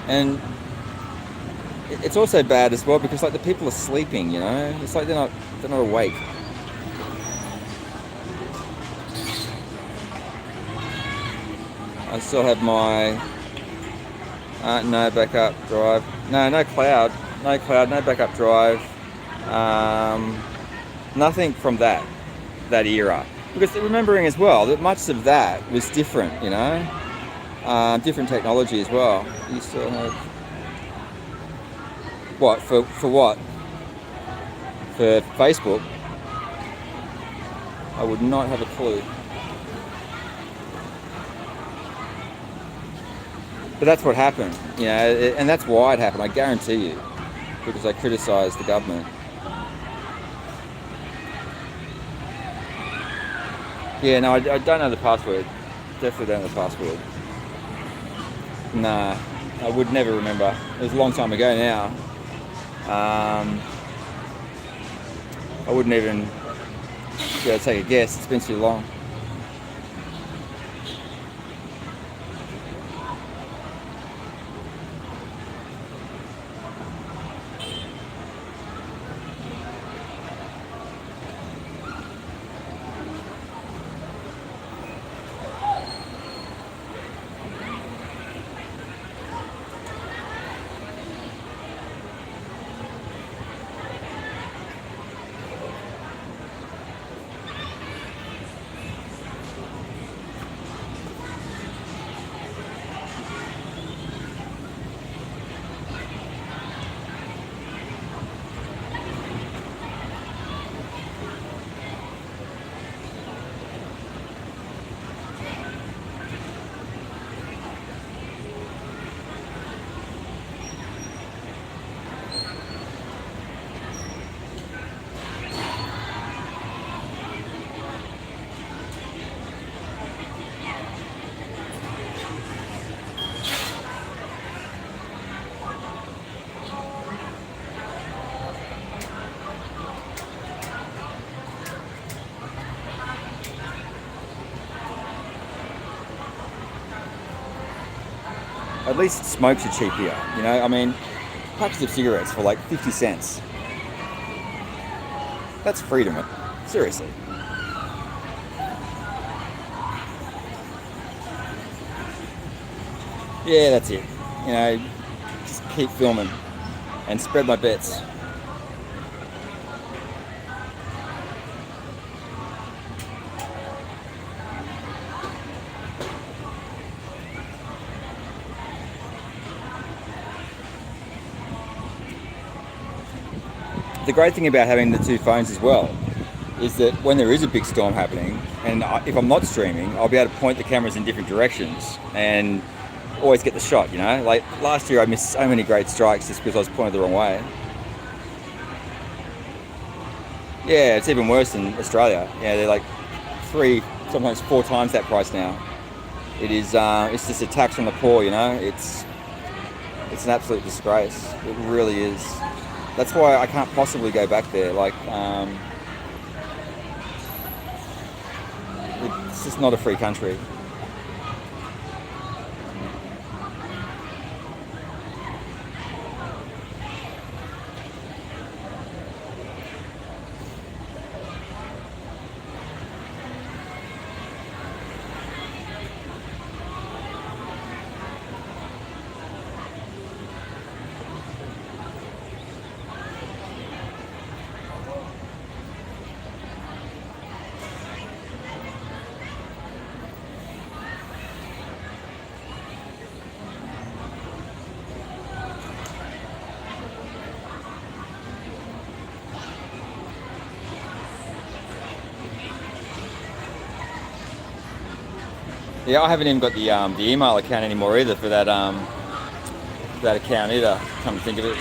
Speaker 1: And it's also bad as well because like the people are sleeping, you know. It's like they're not awake. I still have my no backup drive. No cloud, no backup drive. Nothing from that era. Because remembering as well that much of that was different, you know. Different technology as well. You still have what for what? For Facebook? I would not have a clue. But that's what happened, you know, and that's why it happened. I guarantee you, because I criticised the government. Yeah, no, I don't know the password. Definitely don't know the password. Nah, I would never remember. It was a long time ago now. I wouldn't even be able to take a guess. It's been too long. At least smokes are cheap here, you know? I mean, packets of cigarettes for like 50 cents. That's freedom, seriously. Yeah, that's it. You know, just keep filming and spread my bets. The great thing about having the two phones as well is that when there is a big storm happening, and if I'm not streaming, I'll be able to point the cameras in different directions and always get the shot, you know? Like last year I missed so many great strikes just because I was pointed the wrong way. Yeah, it's even worse in Australia. Yeah, they're like 3, sometimes 4 times that price now. It is, it's just a tax on the poor, you know? It's an absolute disgrace. It really is. That's why I can't possibly go back there. Like, it's just not a free country. Yeah, I haven't even got the email account anymore either for that account either. Come to think of it.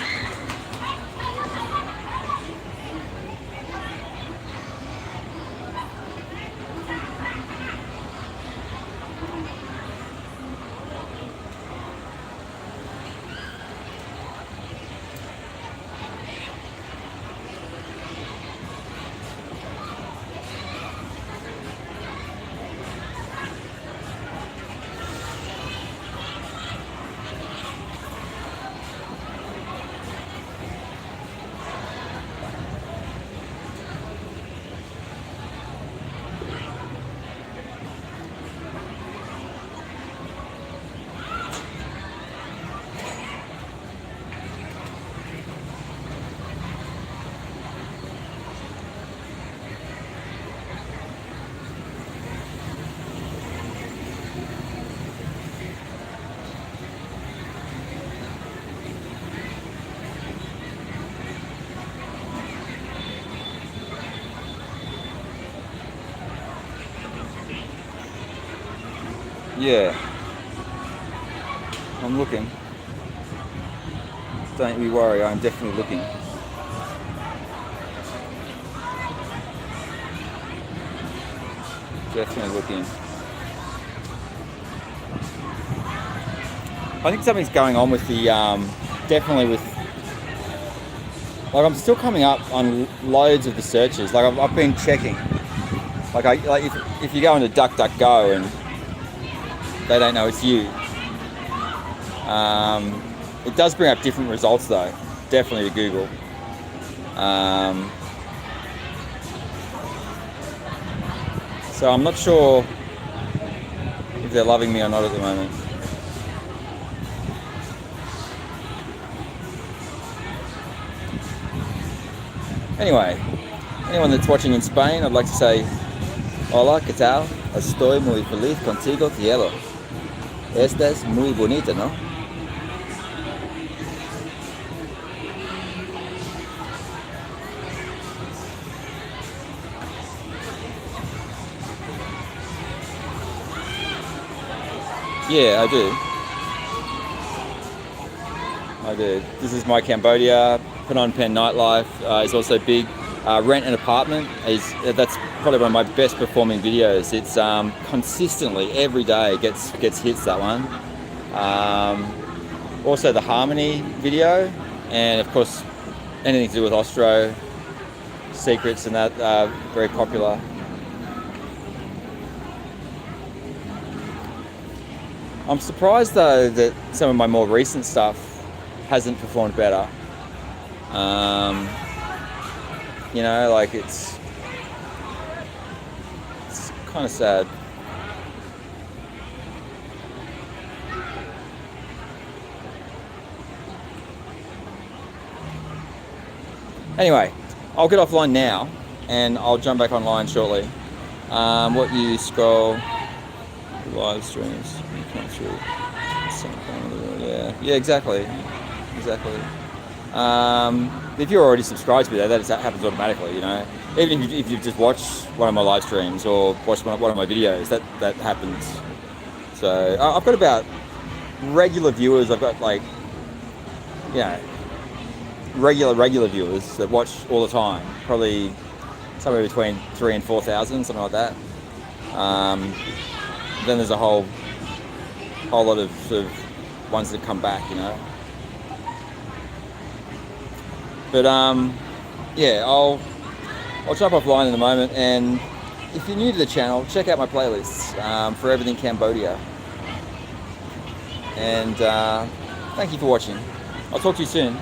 Speaker 1: Yeah, I'm looking. Don't you worry, I'm definitely looking. Definitely looking. I think something's going on with the, definitely with, like I'm still coming up on loads of the searches. Like I've been checking. Like if you go into DuckDuckGo and they don't know it's you. It does bring up different results though, definitely to Google. So I'm not sure if they're loving me or not at the moment. Anyway, anyone that's watching in Spain, I'd like to say, hola, ¿qué tal? Estoy muy feliz contigo, cielo. Esta es muy bonita, ¿no? Yeah, I do. This is My Cambodia. PHNOM PENH nightlife is also big. Rent an apartment that's probably one of my best performing videos. It's consistently every day gets hits, that one. Also the Harmony video, and of course anything to do with Austro secrets and that, very popular. I'm surprised though that some of my more recent stuff hasn't performed better. You know, like it's kind of sad. Anyway, I'll get offline now and I'll jump back online shortly. What you scroll live streams, you come through. Yeah, exactly. If you're already subscribed to me, that happens automatically. You know, even if you've just watched one of my live streams or watched one of my videos, that happens. So I've got about regular viewers. I've got like, you know, regular viewers that watch all the time. Probably somewhere between 3,000 and 4,000, something like that. Then there's a whole lot of sort of ones that come back, you know. But yeah, I'll jump offline in a moment, and if you're new to the channel, check out my playlists for everything Cambodia. And thank you for watching. I'll talk to you soon.